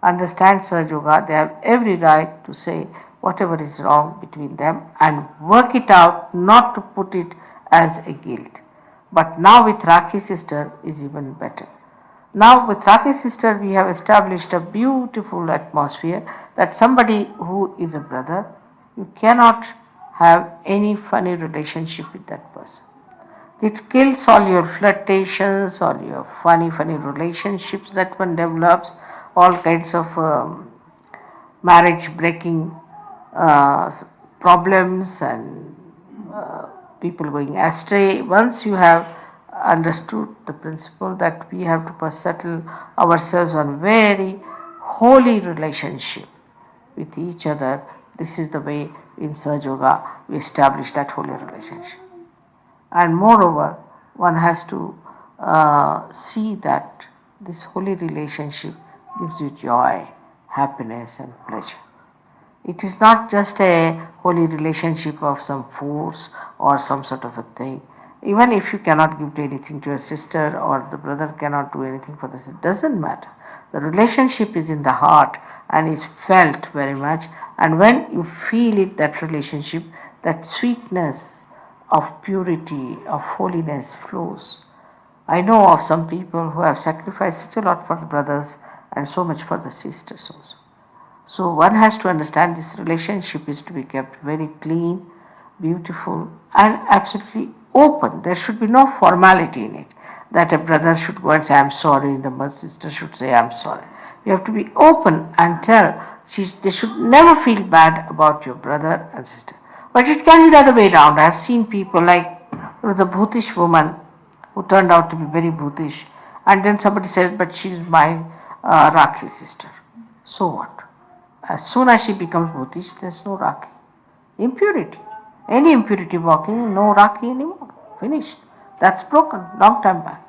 understand Sahaja Yoga, they have every right to say whatever is wrong between them and work it out, not to put it as a guilt. But now with Rakhi sister is even better. Now with Rakhi sister we have established a beautiful atmosphere that somebody who is a brother, you cannot have any funny relationship with that person. It kills all your flirtations, all your funny relationships that one develops, all kinds of marriage breaking problems and people going astray. Once you have understood the principle that we have to settle ourselves on very holy relationship with each other, this is the way in Sahaja Yoga we establish that holy relationship. And moreover, one has to see that this holy relationship gives you joy, happiness and pleasure. It is not just a holy relationship of some force or some sort of a thing. Even if you cannot give anything to your sister, or the brother cannot do anything for the sister, it doesn't matter. The relationship is in the heart and is felt very much, and when you feel it, that relationship, that sweetness of purity, of holiness flows. I know of some people who have sacrificed such a lot for the brothers and so much for the sisters also. So one has to understand this relationship is to be kept very clean, beautiful and absolutely open. There should be no formality in it, that a brother should go and say I'm sorry and the sister should say I'm sorry. You have to be open and tell. They should never feel bad about your brother and sister. But it can be the other way around. I have seen people like, there was a Bhutish woman who turned out to be very Bhutish, and then somebody said, but she is my Rakhi sister. So what? As soon as she becomes Bhutish, there's no Rakhi. Impurity. Any impurity walking, no Rakhi anymore. Finished. That's broken, long time back.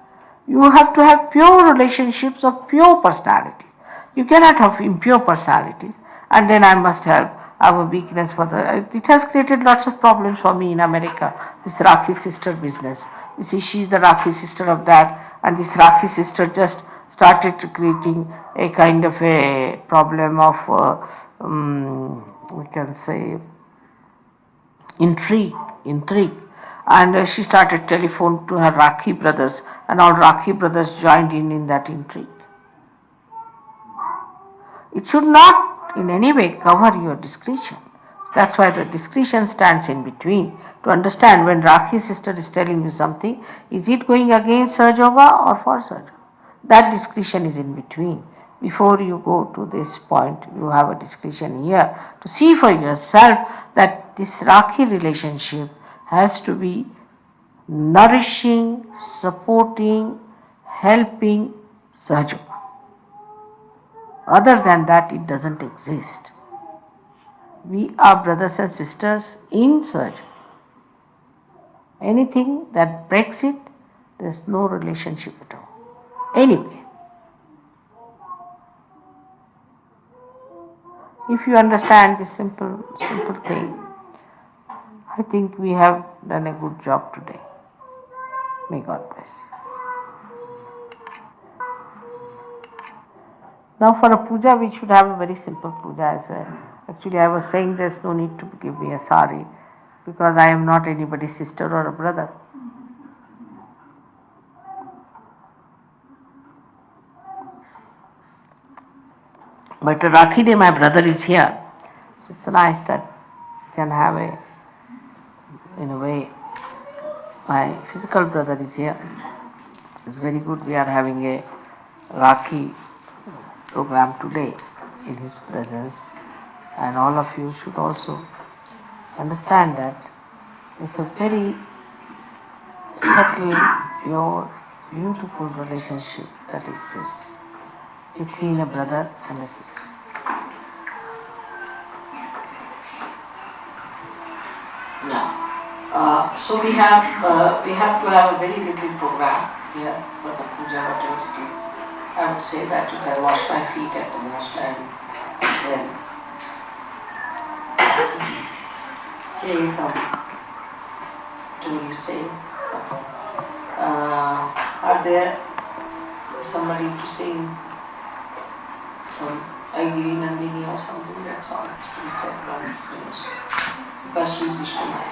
You have to have pure relationships of pure personalities. You cannot have impure personalities, and then I must have a weakness for it has created lots of problems for me in America, this Rakhi sister business. You see, she's the Rakhi sister of that, and this Rakhi sister just started creating a kind of a problem of, we can say, intrigue. And she started telephone to her Rakhi brothers, and all Rakhi brothers joined in that intrigue. It should not in any way cover your discretion. That's why the discretion stands in between, to understand when Rakhi sister is telling you something, is it going against Sahaja Yoga or for Sahaja Yoga? That discretion is in between. Before you go to this point, you have a discretion here to see for yourself that this Rakhi relationship has to be nourishing, supporting, helping Sahaja Yoga. Other than that, it doesn't exist. we are brothers and sisters in surgery. Anything that breaks it, there's no relationship at all. Anyway, if you understand this simple thing, I think we have done a good job today. May God bless. Now for a puja, we should have a very simple puja. Actually, I was saying there's no need to give me a sari because I am not anybody's sister or a brother. But Rakhi Day, my brother is here. It's nice that I can have in a way, my physical brother is here. It's very good we are having a Rakhi program today in his presence, and all of you should also understand that it's a very subtle, pure, beautiful relationship that exists between a brother and a sister. Now, so we have to have a very little program here for the puja, whatever it is. I would say that you can wash my feet at the most and then say some, do you say? Are there somebody to sing some Agiri Nandini or something? That's all it's to be said once finished. Because she's Vishnumaya.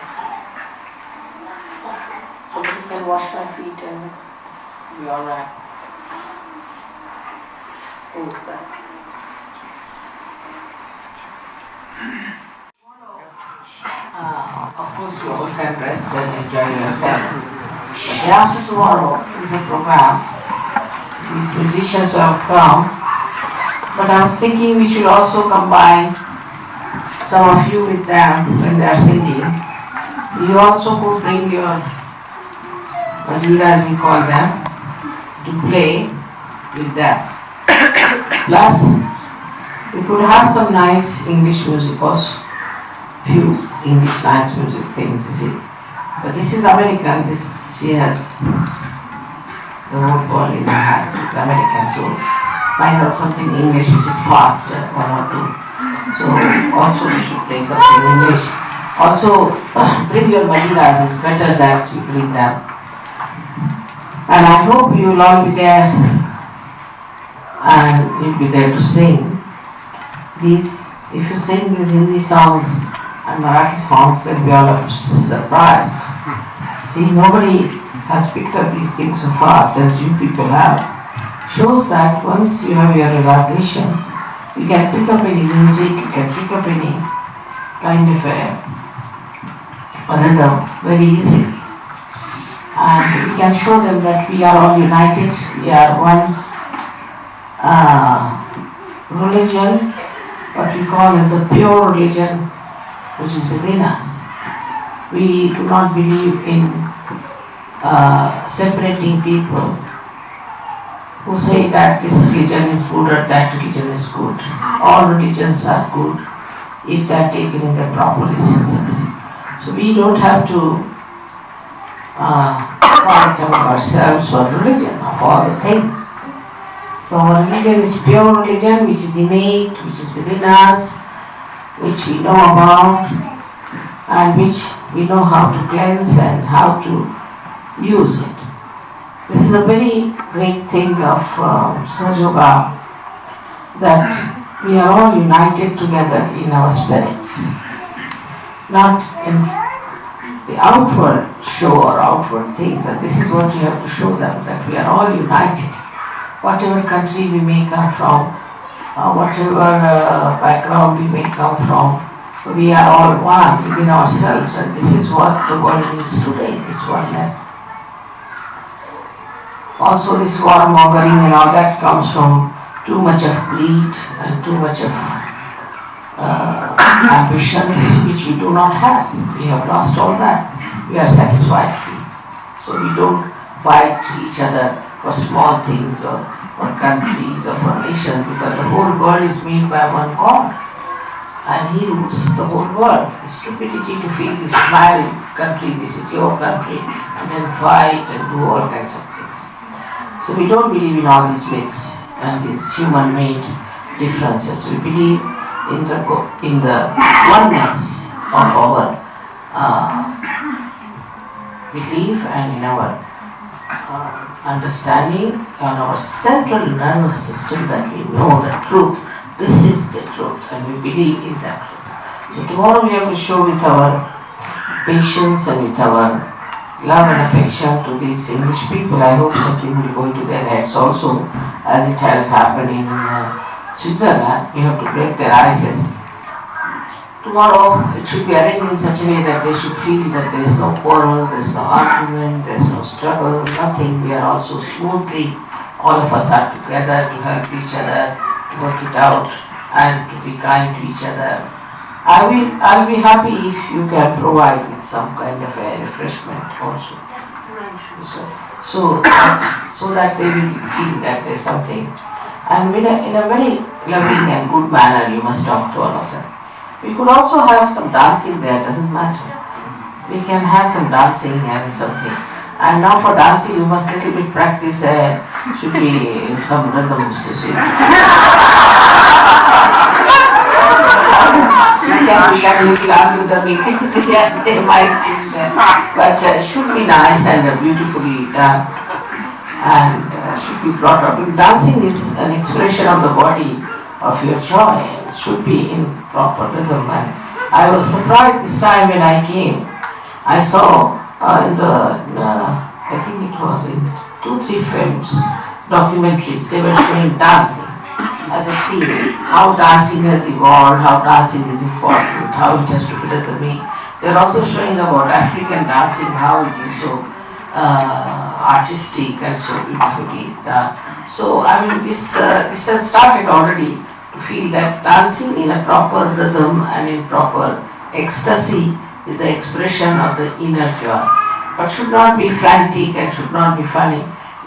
Somebody can wash my feet and be alright. Who's that? Of course you all can rest and enjoy yourself. But day after tomorrow is a program. These musicians who have come. But I was thinking we should also combine some of you with them when they are singing. So you also could bring your Mazila, as we call them, to play with them. Plus, we could have some nice English music also. Few English nice music things, you see. But this is American, she has the whole world in her hands, it's American, so find out something English which is fast, one or two. So also we should play something English. Also bring your Majilas, it's better that you bring them. And I hope you will all be there and you'll be there to sing. These, if you sing these Hindi songs and Marathi songs, they'll be all surprised. See, nobody has picked up these things so fast as you people have. Shows that once you have your realization, you can pick up any music, you can pick up any kind of a rhythm very easily. And we can show them that we are all united, we are one religion, what we call as the pure religion which is within us. We do not believe in separating people who say that this religion is good or that religion is good. All religions are good if they are taken in the proper senses. So we don't have to fight among ourselves for religion, of all the things. So religion is pure religion which is innate, which is within us, which we know about and which we know how to cleanse and how to use it. This is a very great thing of Sahaja Yoga, that we are all united together in our spirits, not in the outward show or outward things. And this is what you have to show them, that we are all united. Whatever country we may come from, whatever background we may come from, we are all one within ourselves, and this is what the world needs today, this oneness. Also this warmongering and all that comes from too much of greed and too much of ambitions which we do not have. We have lost all that. We are satisfied. So we don't fight each other for small things or for countries or for nations, because the whole world is made by one God. and he rules the whole world. It's stupidity to feel this is my country, this is your country, and then fight and do all kinds of things. So we don't believe in all these myths and these human-made differences. We believe in the oneness of our belief and in our understanding and our central nervous system that we know the truth. This is the truth and we believe in that truth. So tomorrow we have to show with our patience and with our love and affection to these English people. I hope something will go into their heads also, as it has happened in Switzerland. We have to break their ices. Tomorrow it should be arranged in such a way that they should feel that there is no quarrel, there is no argument, there is no struggle, nothing. We are all so smoothly, all of us are together to help each other, to work it out and to be kind to each other. I'll be happy if you can provide with some kind of a refreshment also. So that they will feel that there is something. And in a very loving and good manner you must talk to all of them. We could also have some dancing there, doesn't matter. We can have some dancing and something. And now for dancing you must little bit practice, should be in some rhythms, you see. You can become a little under the meetings, they might think that. But it should be nice and beautifully done. And should be brought up. Dancing is an expression of the body, of your joy. It should be in proper rhythm. And I was surprised this time when I came. I saw in the, I think it was in 2-3 films, documentaries, they were showing dancing as a theme. How dancing has evolved, how dancing is important, how it has to be rhythmic. They are also showing about African dancing, how it is so artistic and so beautifully done. So I mean this has started already to feel that dancing in a proper rhythm and in proper ecstasy is the expression of the inner joy. But should not be frantic and should not be funny.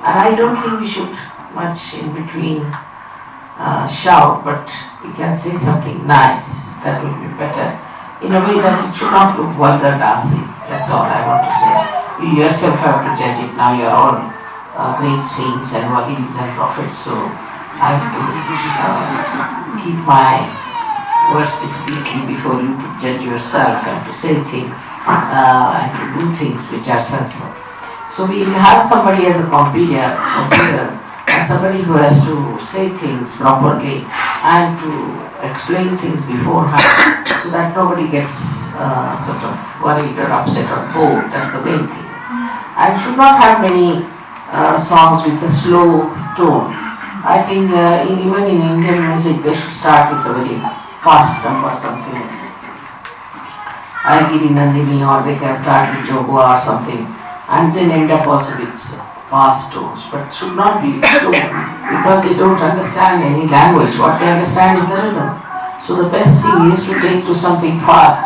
And I don't think we should much in between shout, but we can say something nice. That will be better. In a way that it should not look vulgar dancing. That's all I want to say. You yourself have to judge it. Now you are all great saints and walis and prophets, so I have to keep my words discreetly before you to judge yourself and to say things and to do things which are sensible. So we have somebody as a compeer and somebody who has to say things properly and to explain things beforehand so that nobody gets sort of worried or upset or bored. That's the main thing. And should not have many songs with a slow tone. I think even in Indian music they should start with a very fast number, something like Agiri Nandini, or they can start with Jogwa or something and then end up also with fast tones, but should not be slow because they don't understand any language. What they understand is the rhythm. So the best thing is to take to something fast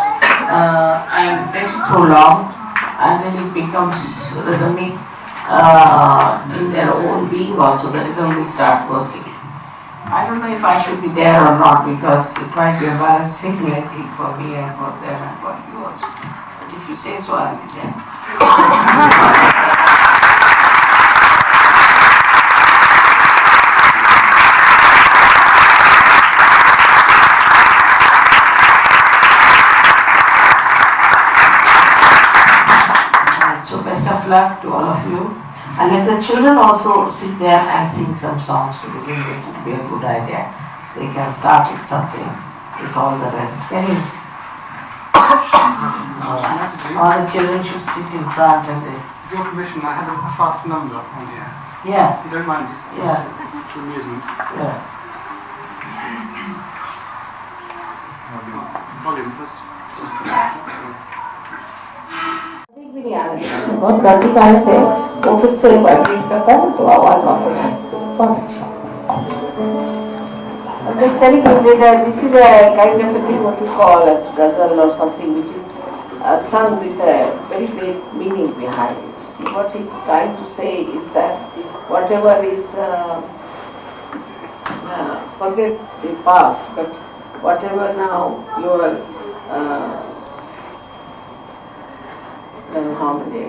and let it prolong, and then it becomes rhythmic in their own being also. The rhythm will start working. I don't know if I should be there or not because it might be embarrassing, I think, for me and for them and for you also. But if you say so, I'll be there. Luck to all of you, and let the children also sit there and sing some songs to begin with. It would be a good idea. They can start with something with all the rest. Can you? All the children should sit in front as a. With your permission, I have a fast number on here. Yeah. You don't mind? Yeah. For amusement. Yeah. Volume plus. बहुत गलती कारण से वो फिर से vibrate करता है तो आवाज वापस आती है. बहुत अच्छा. I'm just telling you that this is a kind of a thing what you call as ghazal or something which is sung with a very great meaning behind it. You see, what he's trying to say is that whatever is forget the past, but whatever now your how many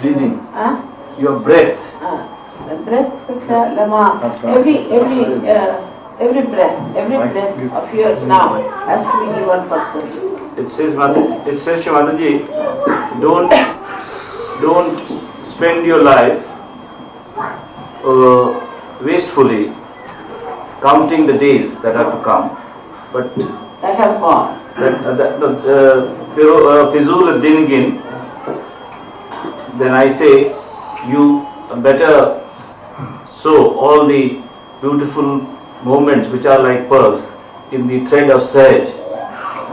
breathing. Huh? Your breath. The breath, every breath of yours now has to be given person. It says, Shri Mataji, don't spend your life wastefully, counting the days that are to come, but that have gone. Fizul Dingin, then I say you better sow all the beautiful moments which are like pearls in the thread of sage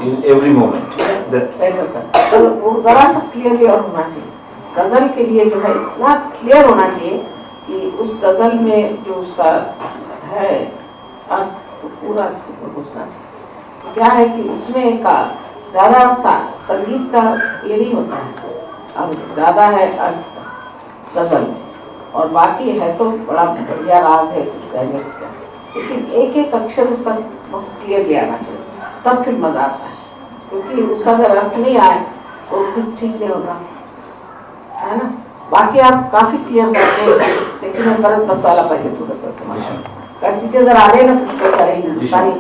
in every moment. तो वो जरा सा clearly और होना चाहिए. गजल के लिए जो है इतना क्लियर होना चाहिए कि उस गजल में जो उसका है अर्थ तो पूरा घुसना चाहिए. क्या है कि उसमें का ज्यादा संगीत का ये नहीं होता है, अब ज्यादा है अर्थ का गजल में, और बाकी है तो बड़ा बढ़िया राग है कुछ कहने का, लेकिन एक एक अक्षर उसका बहुत क्लियरली आना चाहिए, तब फिर मजा आता है. क्योंकि उसका अगर अर्थ नहीं आए तो फिर ठीक नहीं होगा, है ना. बाकी आप काफी क्लियर करते हैं, लेकिन मैं करत बस वाला पहले थोड़ा सा समझा कारण चीजें जर आले ना पुष्कळ सारे हिंदुस्थानी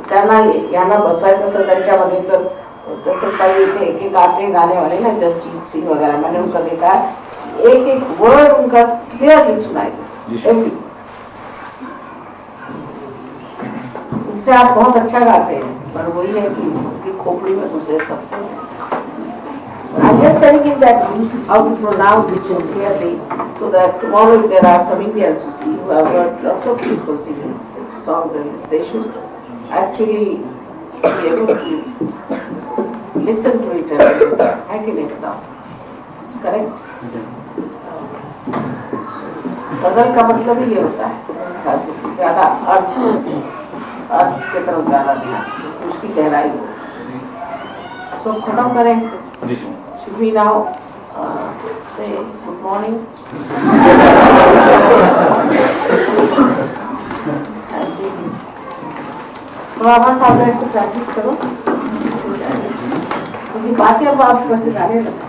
त्यांना यांना बसवायचं असेल त्यांच्यामध्ये तर तसंच पाहिजे. इथे एक एक आते गाने वाले ना जसजीत सिंह वगैरह, मैंने उनका देखा एक एक वर्ड उनका क्लियरली सुनाई देता. उनसे आप बहुत अच्छा गाते हैं, पर वही है कि उनकी खोपड़ी में घुसे सब. I'm just telling him that how to pronounce it clearly, so that tomorrow if there are some Indians who see who have heard lots of people singing songs and this, they should actually be able to listen to it and understand. I can make it out. It's correct. गजल का मतलब ही ये होता है ज्यादा अर्थ की तरफ ज्यादा ध्यान, उसकी गहराई हो. सो खत्म करें. Should we now say good morning? थोड़ा बस आप प्रैक्टिस करो, क्योंकि बाकी अब आप बस गाने लगा.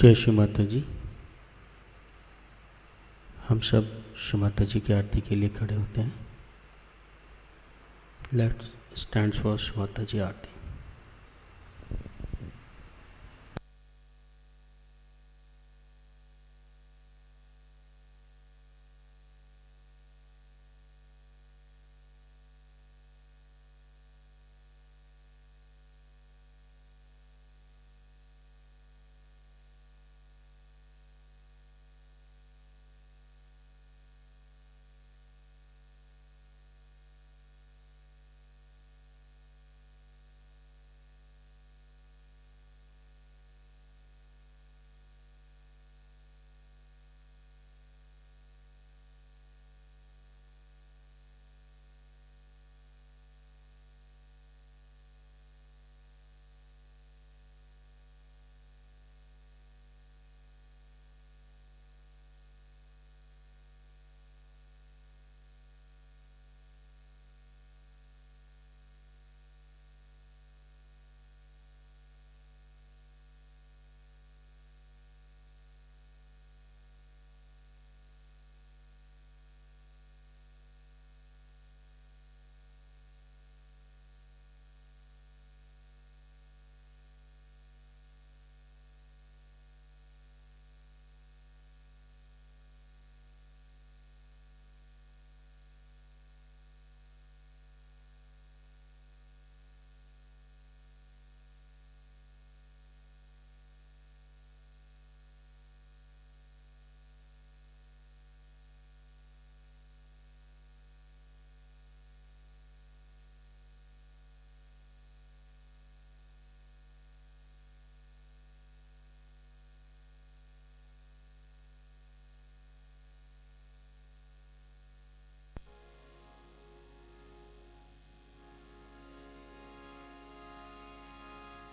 जय श्री माता जी। हम सब श्री माता जी की आरती के लिए खड़े होते हैं। Let's stand for Shri Mata जी आरती।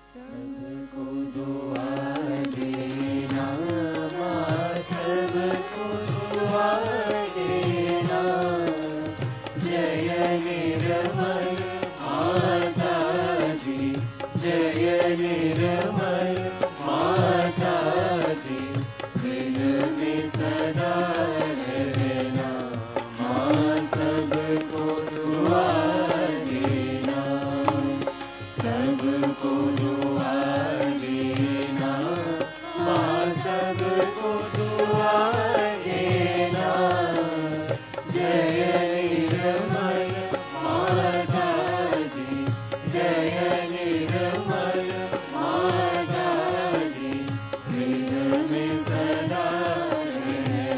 सबको दुआ देना, माँ सबको दुआ देना। जय निर्मल माता जी, जय निर्मल माता जी। दिल में सदा रहना, माँ सबको दुआ देना, सबको दुआ देना, माँ सबको दुआ देना। जय निर्मल माता जी, जय निर्मल माता जी। दिल में सदा रहना।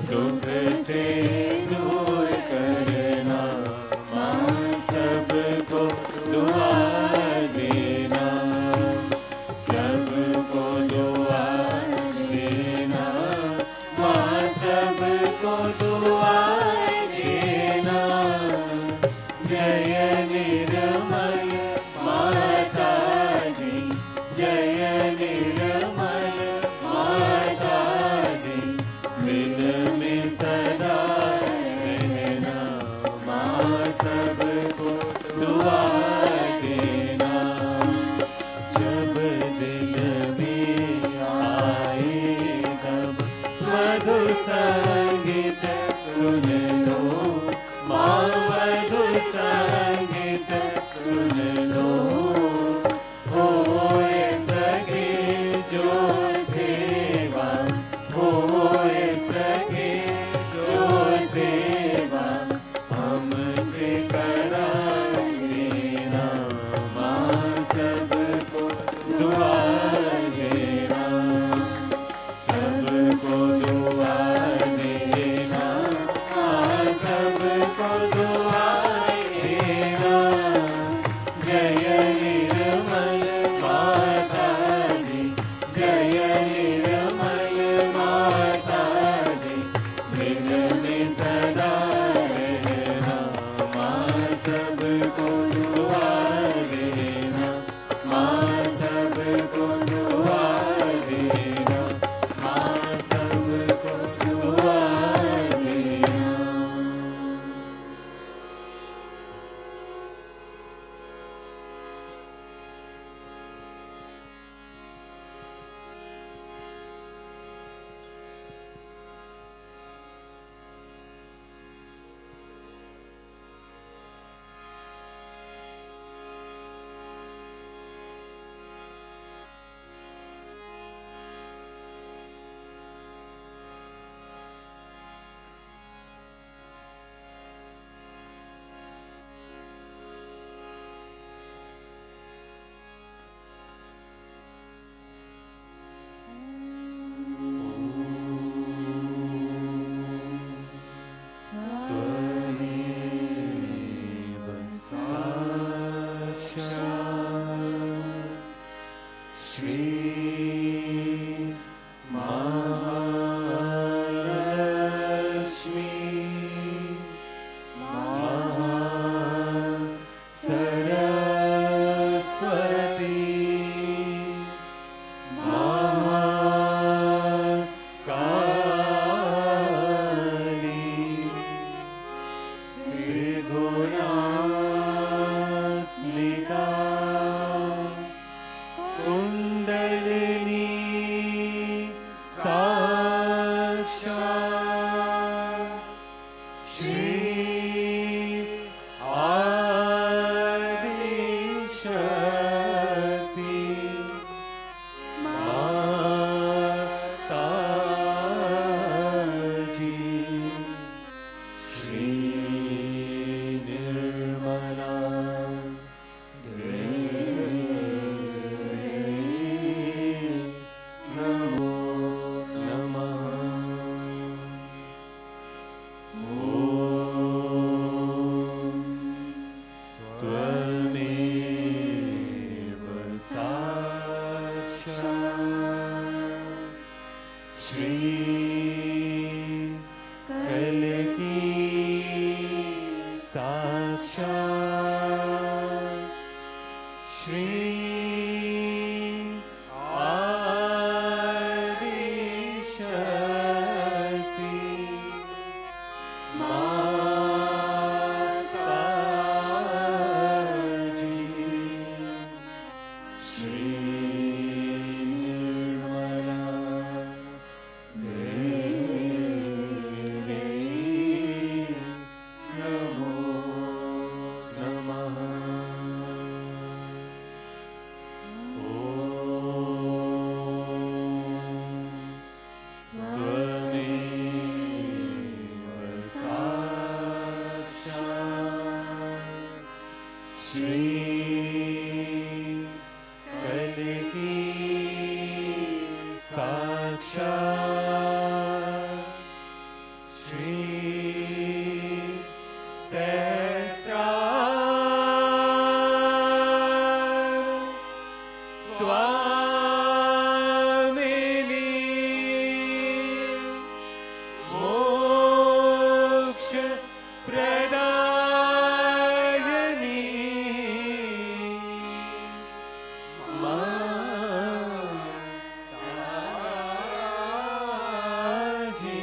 दुख से दूर करना, माँ सबको दुआ देना, सबको दुआ देना, माँ सबको दुआ देना। जय निर्मल माता जी, जय निर्मल माता जी, दिल में सदा रहना, माँ सबको दुआ देना। जब दिल में आए तब मधुर संगीत सुन लो, माँ मधुर संगीत सुन लो। होए सके जो सेवा, होए सके जो सेवा, हमसे करा देना, माँ सबको दुआ देना, सबको दुआ देना, माँ सबको दुआ देना। जय निर्मल माता जी, जय निर्मल माता जी, दिल में सदा रहना, माँ सबको दुआ देना, माँ सबको दुआ देना, माँ सबको दुआ देना। त्वमेव साक्षात् श्री महालक्ष्मी महासरस्वती महाकाली त्रिगुणात्मिका कुंडलिनी साक्षात् श्री आदिशक्ति माताजी, श्री निर्मला देवी नमो नमः। ॐ त्वमेव साक्षात् श्री कल्की साक्षात् श्री आदिशक्ति माताजी, श्री निर्मला देवी नमो नमः। Shri Sahasrar Swamini Moksha Pradayani Mataji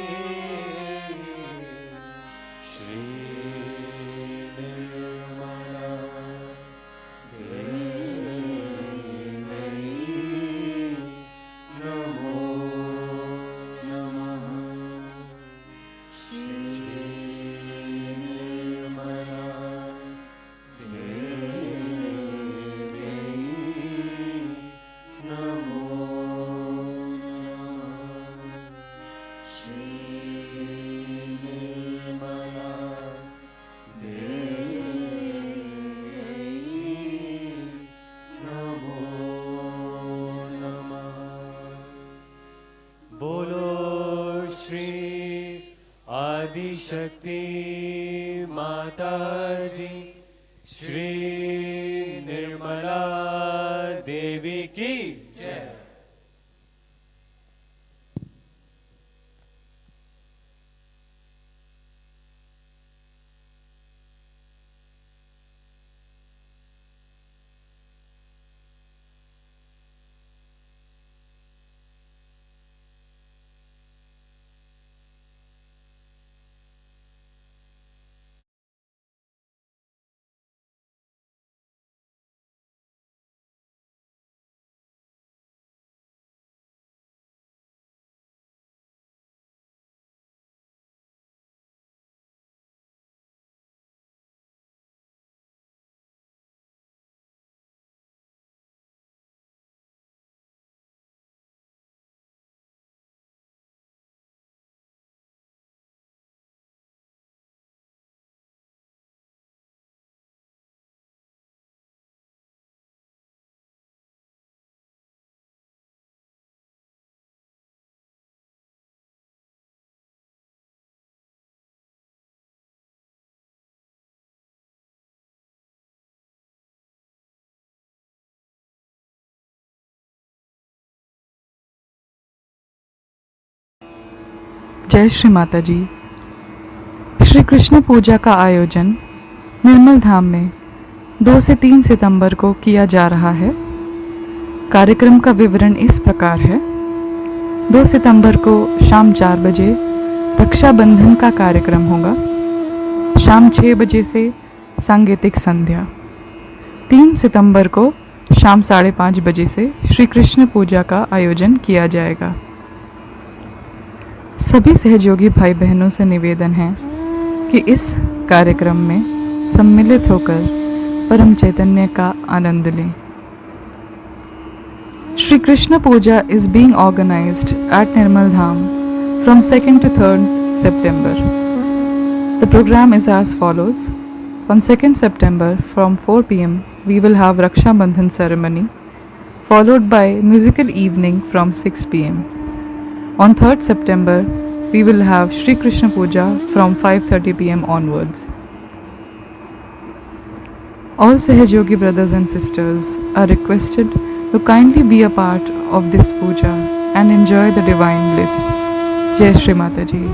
Shri Nirmala Devi Namo Namah Shri Nirmala Devi Namo Namah Shri Nirmala Devi Namo Namah बोलो श्री आदि शक्ति माता जी श्री निर्मला देवी की जय। जय श्री माता जी। श्री कृष्ण पूजा का आयोजन निर्मल धाम में 2 से 3 सितंबर को किया जा रहा है। कार्यक्रम का विवरण इस प्रकार है। 2 सितंबर को शाम 4 बजे रक्षाबंधन का कार्यक्रम होगा। शाम 6 बजे से सांगीतिक संध्या। 3 सितंबर को शाम 5:30 बजे से श्री कृष्ण पूजा का आयोजन किया जाएगा। सभी सहयोगी भाई बहनों से निवेदन है कि इस कार्यक्रम में सम्मिलित होकर परम चैतन्य का आनंद लें। Shri Krishna Puja is being organized at Nirmal Dham from 2nd to 3rd September. The program is as follows. On 2nd September from 4 p.m. we will have Raksha Bandhan ceremony followed by musical evening from 6 p.m. On 3rd September we will have Shri Krishna Puja from 5:30 p.m. onwards. All Sahajogi brothers and sisters are requested to kindly be a part of this puja and enjoy the divine bliss. Jai Shri Mata Ji.